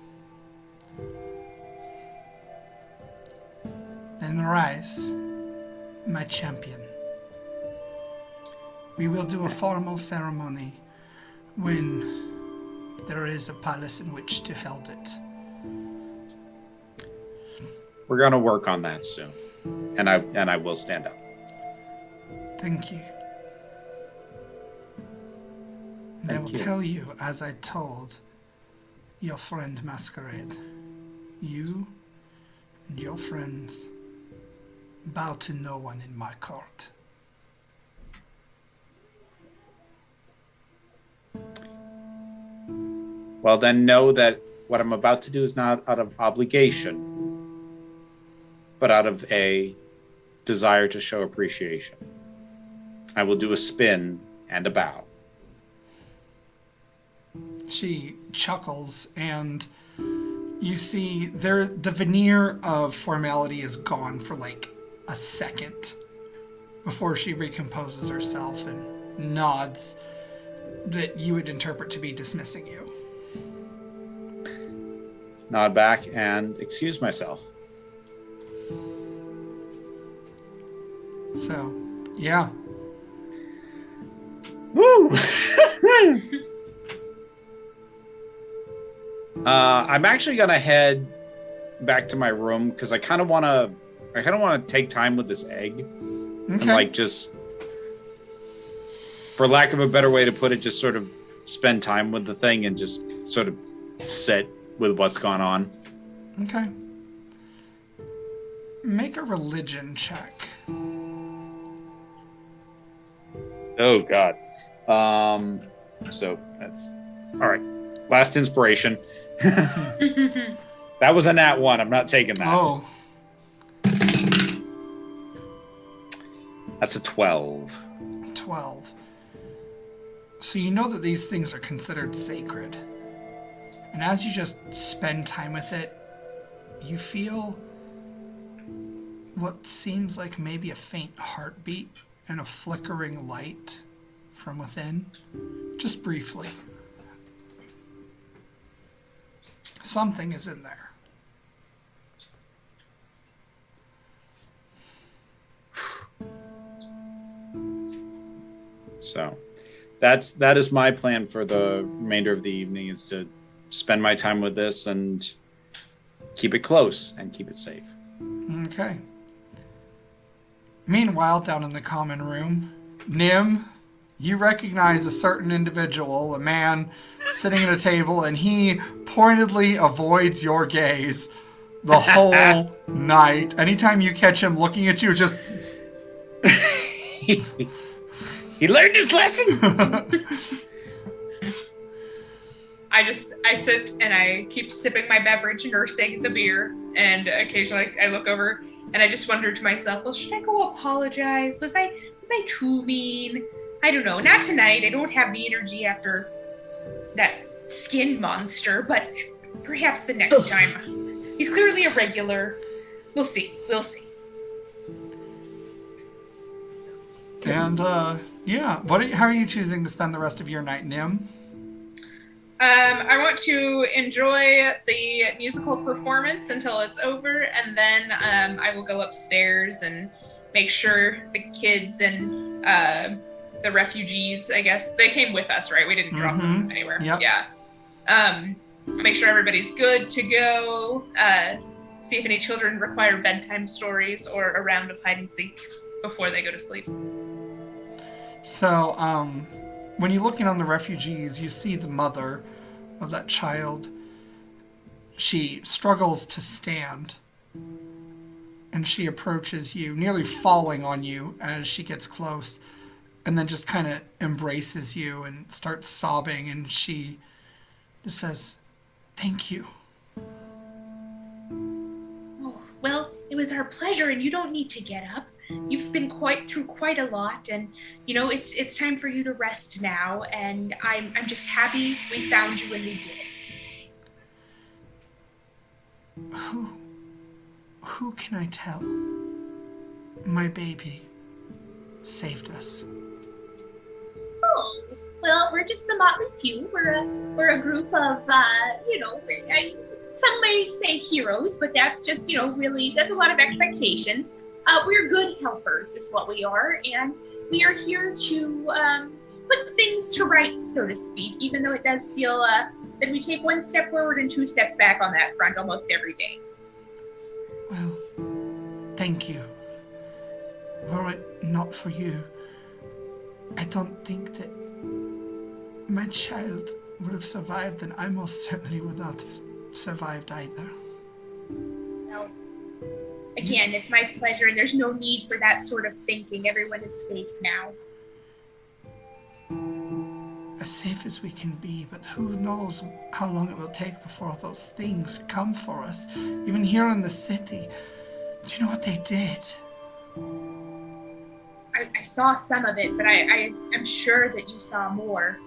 Then rise, my champion. We will do a formal ceremony when there is a palace in which to hold it. We're gonna work on that soon, and I will stand up. Thank you. And I will tell you, as I told your friend Masquerade, you and your friends bow to no one in my court. Well, then know that what I'm about to do is not out of obligation, but out of a desire to show appreciation. I will do a spin and a bow. She chuckles, and you see the veneer of formality is gone for like a second before she recomposes herself and nods that you would interpret to be dismissing you. Nod back and excuse myself. So, yeah. Woo! I'm actually gonna head back to my room because I kind of want to take time with this egg. Okay. And like just, for lack of a better way to put it, just sort of spend time with the thing and just sort of sit with what's gone on. Okay. Make a religion check. Oh God. So that's all right. Last inspiration. That was a nat 1. I'm not taking that. Oh. That's a 12. 12. So you know that these things are considered sacred. And as you just spend time with it, you feel what seems like maybe a faint heartbeat and a flickering light from within. Just briefly. Something is in there. So that is my plan for the remainder of the evening, is to spend my time with this and keep it close and keep it safe. Okay. Meanwhile, down in the common room, Nim, you recognize a certain individual, a man sitting at a table, and he pointedly avoids your gaze the whole night. Anytime you catch him looking at you, it's just... He learned his lesson. I sit and I keep sipping my beverage, nursing the beer, and occasionally I look over and I just wonder to myself, well, should I go apologize? Was I too mean? I don't know. Not tonight. I don't have the energy after that skin monster, but perhaps the next time. He's clearly a regular. We'll see. And, yeah. How are you choosing to spend the rest of your night, Nim? I want to enjoy the musical performance until it's over, and then I will go upstairs and make sure the kids and the refugees, I guess, they came with us, right? We didn't drop them anywhere. Yep. Yeah. Make sure everybody's good to go. See if any children require bedtime stories or a round of hide and seek before they go to sleep. So, when you're looking on the refugees, you see the mother of that child. She struggles to stand, and she approaches you, nearly falling on you as she gets close, and then just kind of embraces you and starts sobbing, and she just says, "Thank you." Oh, well, it was our pleasure, and you don't need to get up. You've been through quite a lot, and it's time for you to rest now. And I'm just happy we found you when we did. Who can I tell? My baby saved us. Oh, well, we're just the Motley Few. We're a group of some may say heroes, but that's just really, that's a lot of expectations. We're good helpers is what we are, and we are here to put things to rights, so to speak, even though it does feel that we take one step forward and 2 steps back on that front almost every day. Well, thank you. Were it not for you, I don't think that my child would have survived, and I most certainly would not have survived either. Well, again, it's my pleasure, and there's no need for that sort of thinking. Everyone is safe now. As safe as we can be, but who knows how long it will take before those things come for us. Even here in the city. Do you know what they did? I saw some of it, but I am sure that you saw more.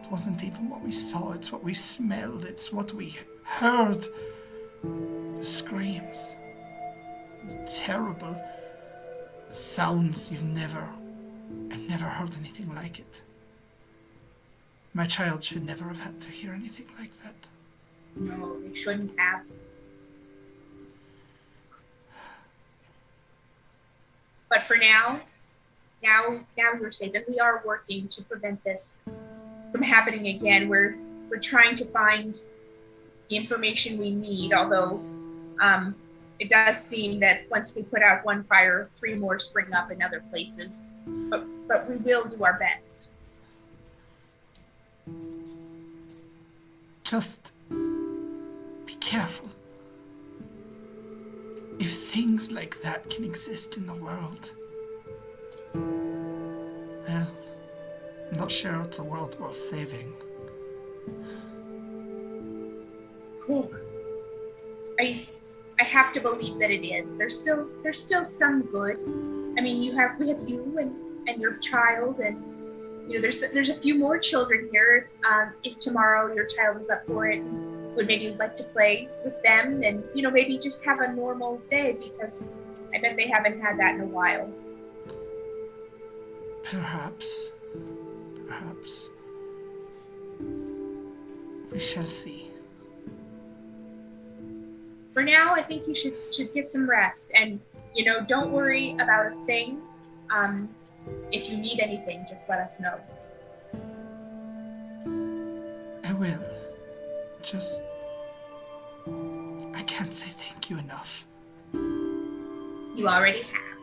It wasn't even what we saw, it's what we smelled, it's what we heard. The screams. The terrible sounds I've never heard anything like it. My child should never have had to hear anything like that. No, they shouldn't have. But for now you're safe, and we are working to prevent this from happening again. We're trying to find the information we need, although it does seem that once we put out one fire, 3 more spring up in other places. But we will do our best. Just be careful. If things like that can exist in the world, well, I'm not sure it's a world worth saving. Cool. I have to believe that it is. There's still some good. I mean, we have you and your child, and there's a few more children here. If tomorrow your child is up for it, would maybe like to play with them, and maybe just have a normal day, because I bet they haven't had that in a while. Perhaps. We shall see. For now, I think you should get some rest, and don't worry about a thing. If you need anything, just let us know. I will. I can't say thank you enough. You already have.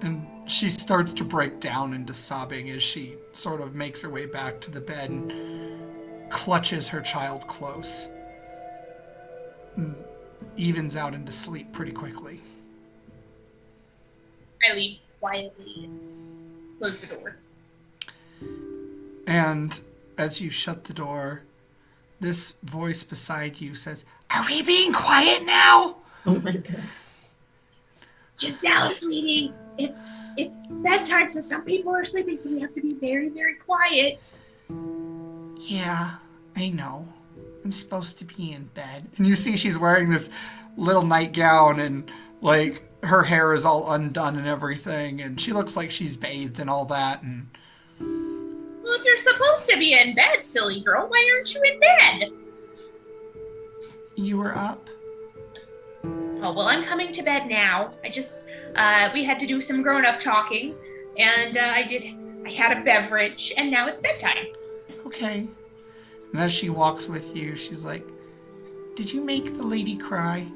And she starts to break down into sobbing as she sort of makes her way back to the bed and clutches her child close. And evens out into sleep pretty quickly. I leave quietly and close the door. And as you shut the door, this voice beside you says, "Are we being quiet now?" Oh my god. Giselle, sweetie, it's bedtime, so some people are sleeping, so we have to be very, very quiet. Yeah, I know. I'm supposed to be in bed. And you see she's wearing this little nightgown, and her hair is all undone and everything, and she looks like she's bathed and all that. And well, if you're supposed to be in bed, silly girl, why aren't you in bed? You were up. Oh, well, I'm coming to bed now. I just, we had to do some grown-up talking, and I had a beverage, and now it's bedtime. Okay. And as she walks with you, she's like, "Did you make the lady cry?"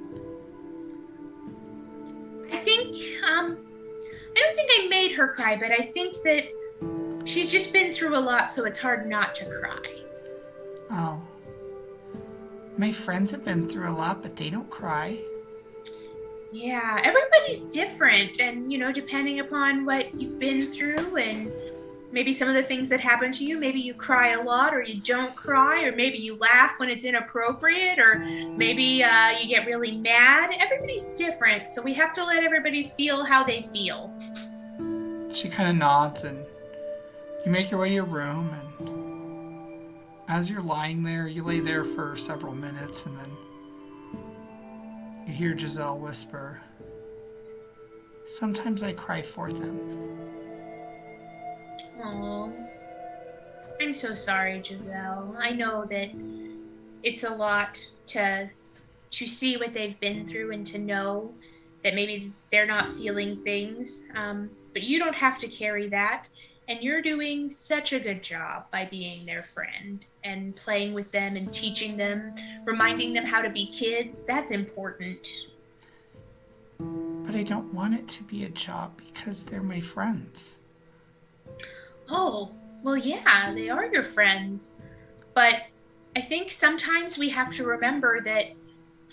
I think, I don't think I made her cry, but I think that she's just been through a lot, so it's hard not to cry. Oh. My friends have been through a lot, but they don't cry. Yeah, everybody's different, and, depending upon what you've been through and maybe some of the things that happen to you, maybe you cry a lot or you don't cry, or maybe you laugh when it's inappropriate, or maybe you get really mad. Everybody's different, so we have to let everybody feel how they feel. She kind of nods, and you make your way to your room, and as you're lying there, you lay there for several minutes, and then you hear Giselle whisper, "Sometimes I cry for them." Oh, I'm so sorry, Giselle. I know that it's a lot to see what they've been through and to know that maybe they're not feeling things. But you don't have to carry that. And you're doing such a good job by being their friend and playing with them and teaching them, reminding them how to be kids. That's important. But I don't want it to be a job because they're my friends. Oh, well, yeah, they are your friends. But I think sometimes we have to remember that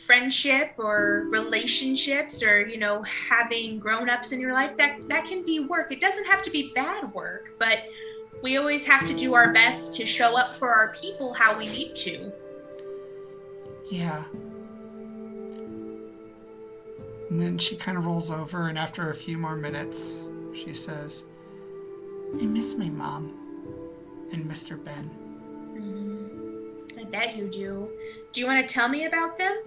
friendship or relationships or, you know, having grown-ups in your life, that can be work. It doesn't have to be bad work, but we always have to do our best to show up for our people how we need to. Yeah. And then she kind of rolls over, and after a few more minutes, she says, I miss my mom and Mr. Ben. I bet you do. Do you want to tell me about them?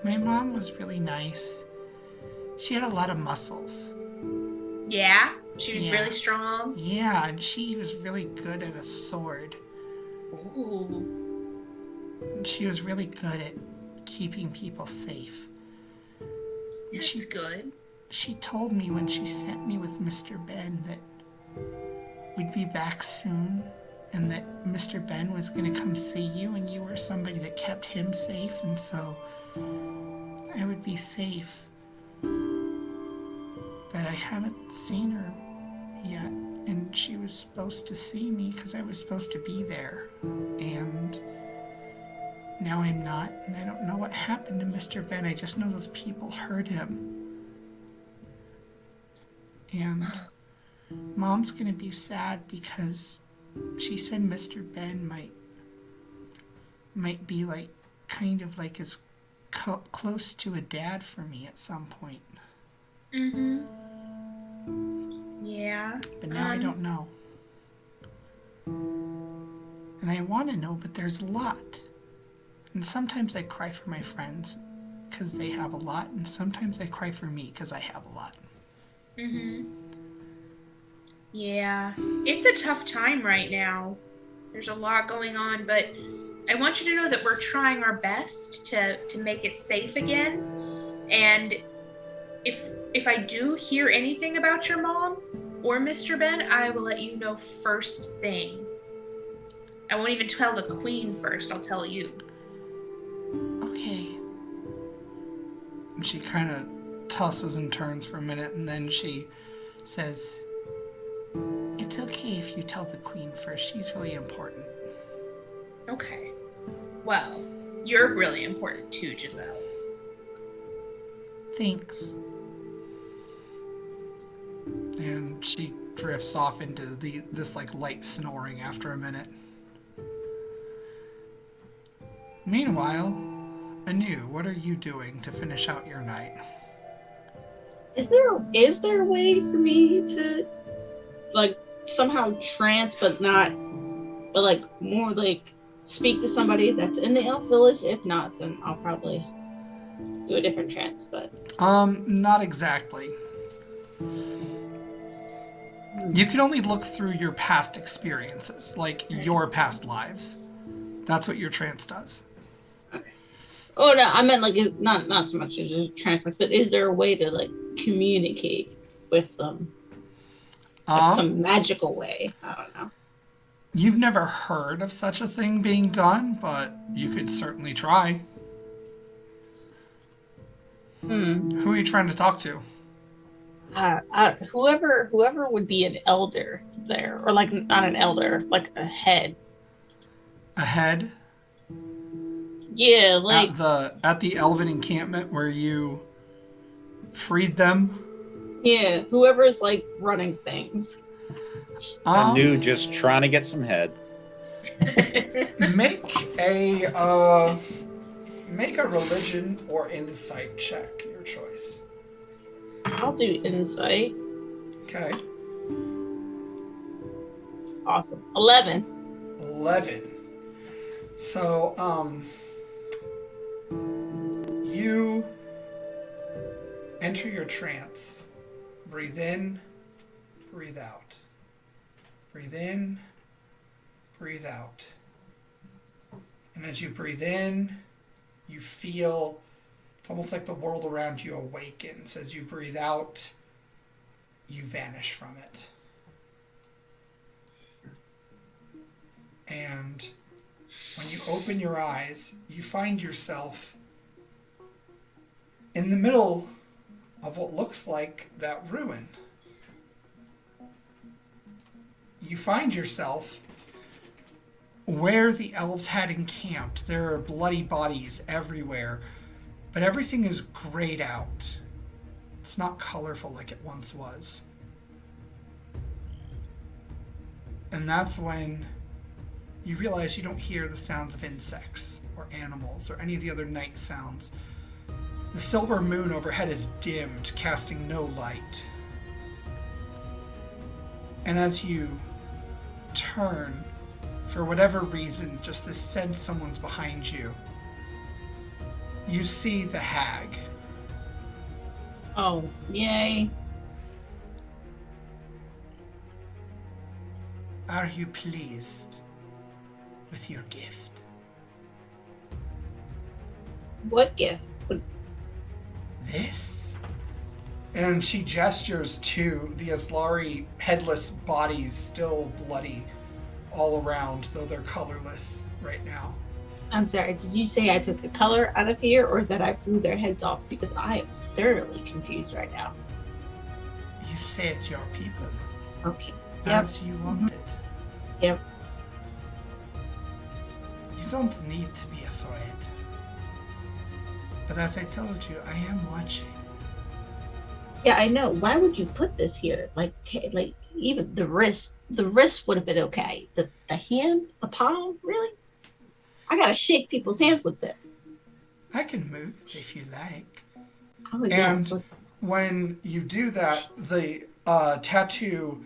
My mom was really nice. She had a lot of muscles. Yeah? She was Yeah. really strong? Yeah, and she was really good at a sword. Ooh. And she was really good at keeping people safe. And That's good. She told me when she sent me with Mr. Ben that we'd be back soon and that Mr. Ben was going to come see you and you were somebody that kept him safe, and so I would be safe. But I haven't seen her yet, and she was supposed to see me because I was supposed to be there. And now I'm not, and I don't know what happened to Mr. Ben. I just know those people hurt him. And Mom's gonna be sad because she said Mr. Ben might be like kind of like as close to a dad for me at some point. Mm-hmm. Yeah. But now I don't know. And I want to know, but there's a lot. And sometimes I cry for my friends because they have a lot, and sometimes I cry for me because I have a lot. Mm-hmm. Yeah. It's a tough time right now. There's a lot going on, but I want you to know that we're trying our best to make it safe again. And if I do hear anything about your mom or Mr. Ben, I will let you know first thing. I won't even tell the Queen first, I'll tell you. Okay. And she kind of tosses and turns for a minute, and then she says, it's okay if you tell the Queen first. She's really important. Okay. Well, you're really important too, Giselle. Thanks. And she drifts off into this like light snoring after a minute. Meanwhile, Anu, what are you doing to finish out your night? Is there a way for me to like somehow trance but like more like speak to somebody that's in the elf village? If not, then I'll probably do a different trance, but not exactly. You can only look through your past experiences, like your past lives. That's what your trance does. oh no, I meant like not so much as just trance, like, but is there a way to like communicate with them? Like some magical way. I don't know. You've never heard of such a thing being done, but you could certainly try. Who are you trying to talk to? Whoever would be an elder there, or like not an elder, like a head. A head? Yeah, like at the elven encampment where you freed them? yeah, whoever's like running things. Anu just trying to get some head. Make a religion or insight check, your choice. I'll do insight. Okay. Awesome. 11. 11. So, you enter your trance. Breathe in, breathe out. Breathe in, breathe out. And as you breathe in, you feel It's almost like the world around you awakens. As you breathe out, you vanish from it. And when you open your eyes, you find yourself in the middle of what looks like that ruin. You find yourself where the elves had encamped. There are bloody bodies everywhere, but everything is grayed out. It's not colorful like it once was. And that's when you realize you don't hear the sounds of insects or animals or any of the other night sounds. The silver moon overhead is dimmed, casting no light. And as you turn, for whatever reason, just this sense someone's behind you, you see the hag. Oh, yay. Are you pleased with your gift? What gift? This? And she gestures to the Aslari headless bodies, still bloody all around, though they're colorless right now. I'm sorry, did you say I took the color out of here or that I blew their heads off? Because I am thoroughly confused right now. You saved your people. Okay. As you wanted. Yep. You don't need to be afraid. But as I told you, I am watching. Yeah, I know. Why would you put this here? Like even the wrist would have been okay. The hand, the palm, really? I gotta shake people's hands with this. I can move it if you like. Oh, And yes. when you do that, the tattoo,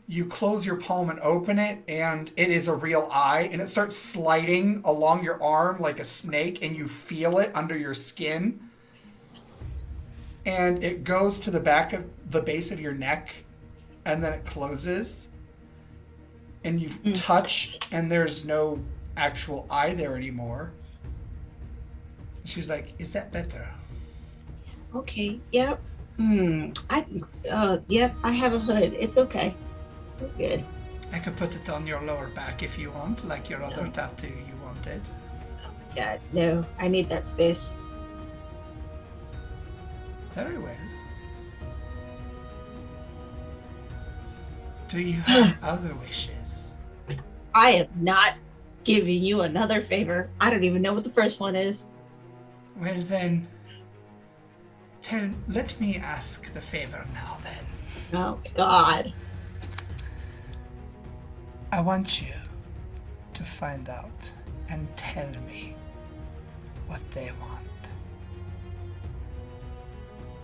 you close your palm and open it, and it is a real eye, and it starts sliding along your arm like a snake, and you feel it under your skin. And it goes to the back of the base of your neck, and then it closes. And you touch, and there's no actual eye there anymore. She's like, is that better? Okay. Yep. Yep. I have a hood. It's okay. We're good. I could put it on your lower back if you want, like your other tattoo you wanted. God, no. I need that space. Very well. Do you have other wishes? I am not giving you another favor. I don't even know what the first one is. Well then, let me ask the favor now then. Oh my God. I want you to find out and tell me what they want.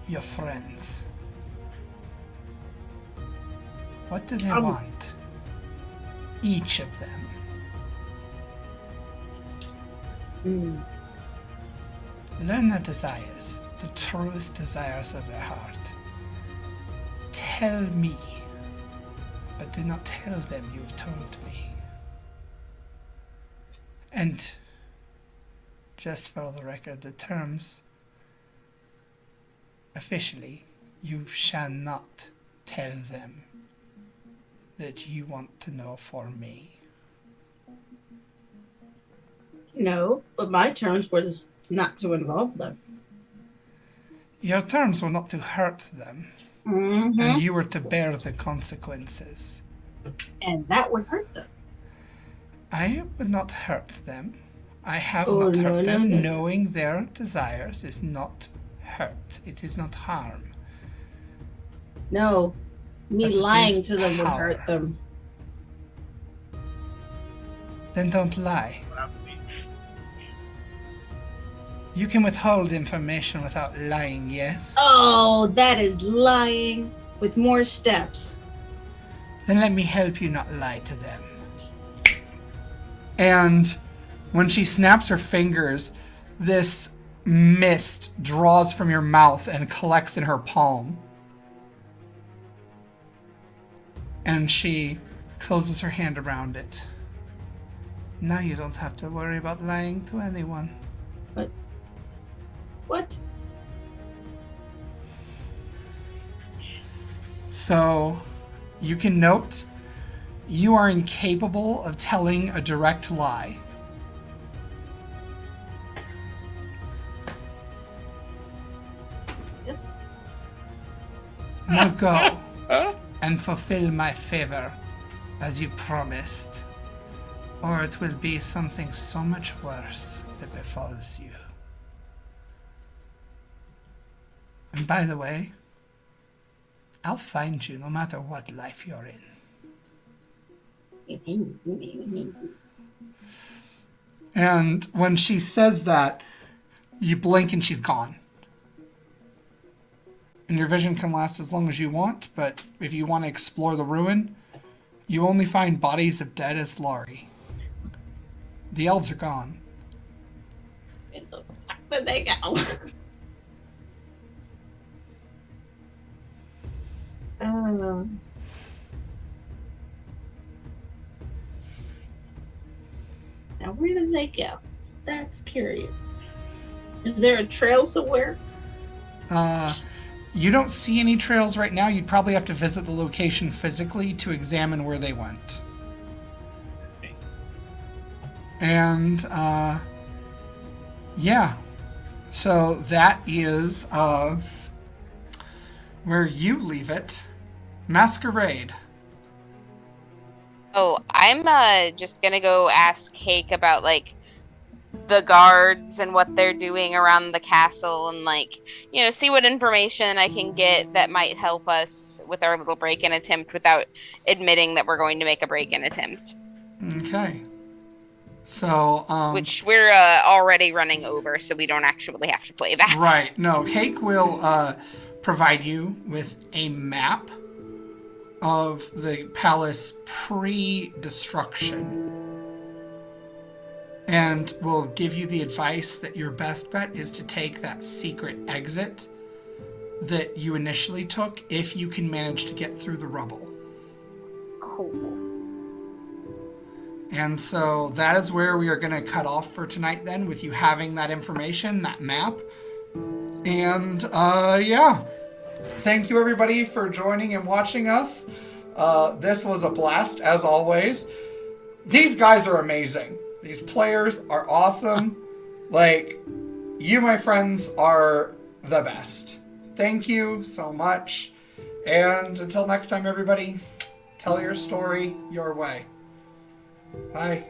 Your friends. What do they want? Each of them. Learn their desires, the truest desires of their heart. Tell me, but do not tell them you've told me. And just for the record, the terms, officially, you shall not tell them that you want to know for me. No, but my terms was not to involve them. Your terms were not to hurt them, Mm-hmm. and you were to bear the consequences. And that would hurt them. I would not hurt them. I have Oh, not no, hurt no, them. no. Knowing their desires is not hurt. It is not harm. No, me But it lying is to them would power. hurt them. Then don't lie. You can withhold information without lying, yes? Oh, that is lying with more steps. Then let me help you not lie to them. And when she snaps her fingers, this mist draws from your mouth and collects in her palm. And she closes her hand around it. Now you don't have to worry about lying to anyone. What? So you can note you are incapable of telling a direct lie. Yes. Now go and fulfill my favor as you promised, or it will be something so much worse that befalls you. And by the way, I'll find you no matter what life you're in. And when she says that, you blink and she's gone. And your vision can last as long as you want, but if you want to explore the ruin, you only find bodies of dead as Laurie. The elves are gone. Where the fuck did they go? Now, where did they go? That's curious. Is there a trail somewhere? You don't see any trails right now. You'd probably have to visit the location physically to examine where they went. And, yeah. So that is, where you leave it. Masquerade. Oh, I'm just gonna go ask Hake about like the guards and what they're doing around the castle, and like, you know, see what information I can get that might help us with our little break-in attempt without admitting that we're going to make a break-in attempt. Okay. So, which we're already running over, so we don't actually have to play that. Right. No, Hake will provide you with a map of the palace pre-destruction. And will give you the advice that your best bet is to take that secret exit that you initially took if you can manage to get through the rubble. Cool. And so that is where we are going to cut off for tonight then, with you having that information, that map. And, yeah. Thank you, everybody, for joining and watching us. This was a blast, as always. These guys are amazing. These players are awesome. Like, you, my friends, are the best. Thank you so much. And until next time, everybody, tell your story your way. Bye.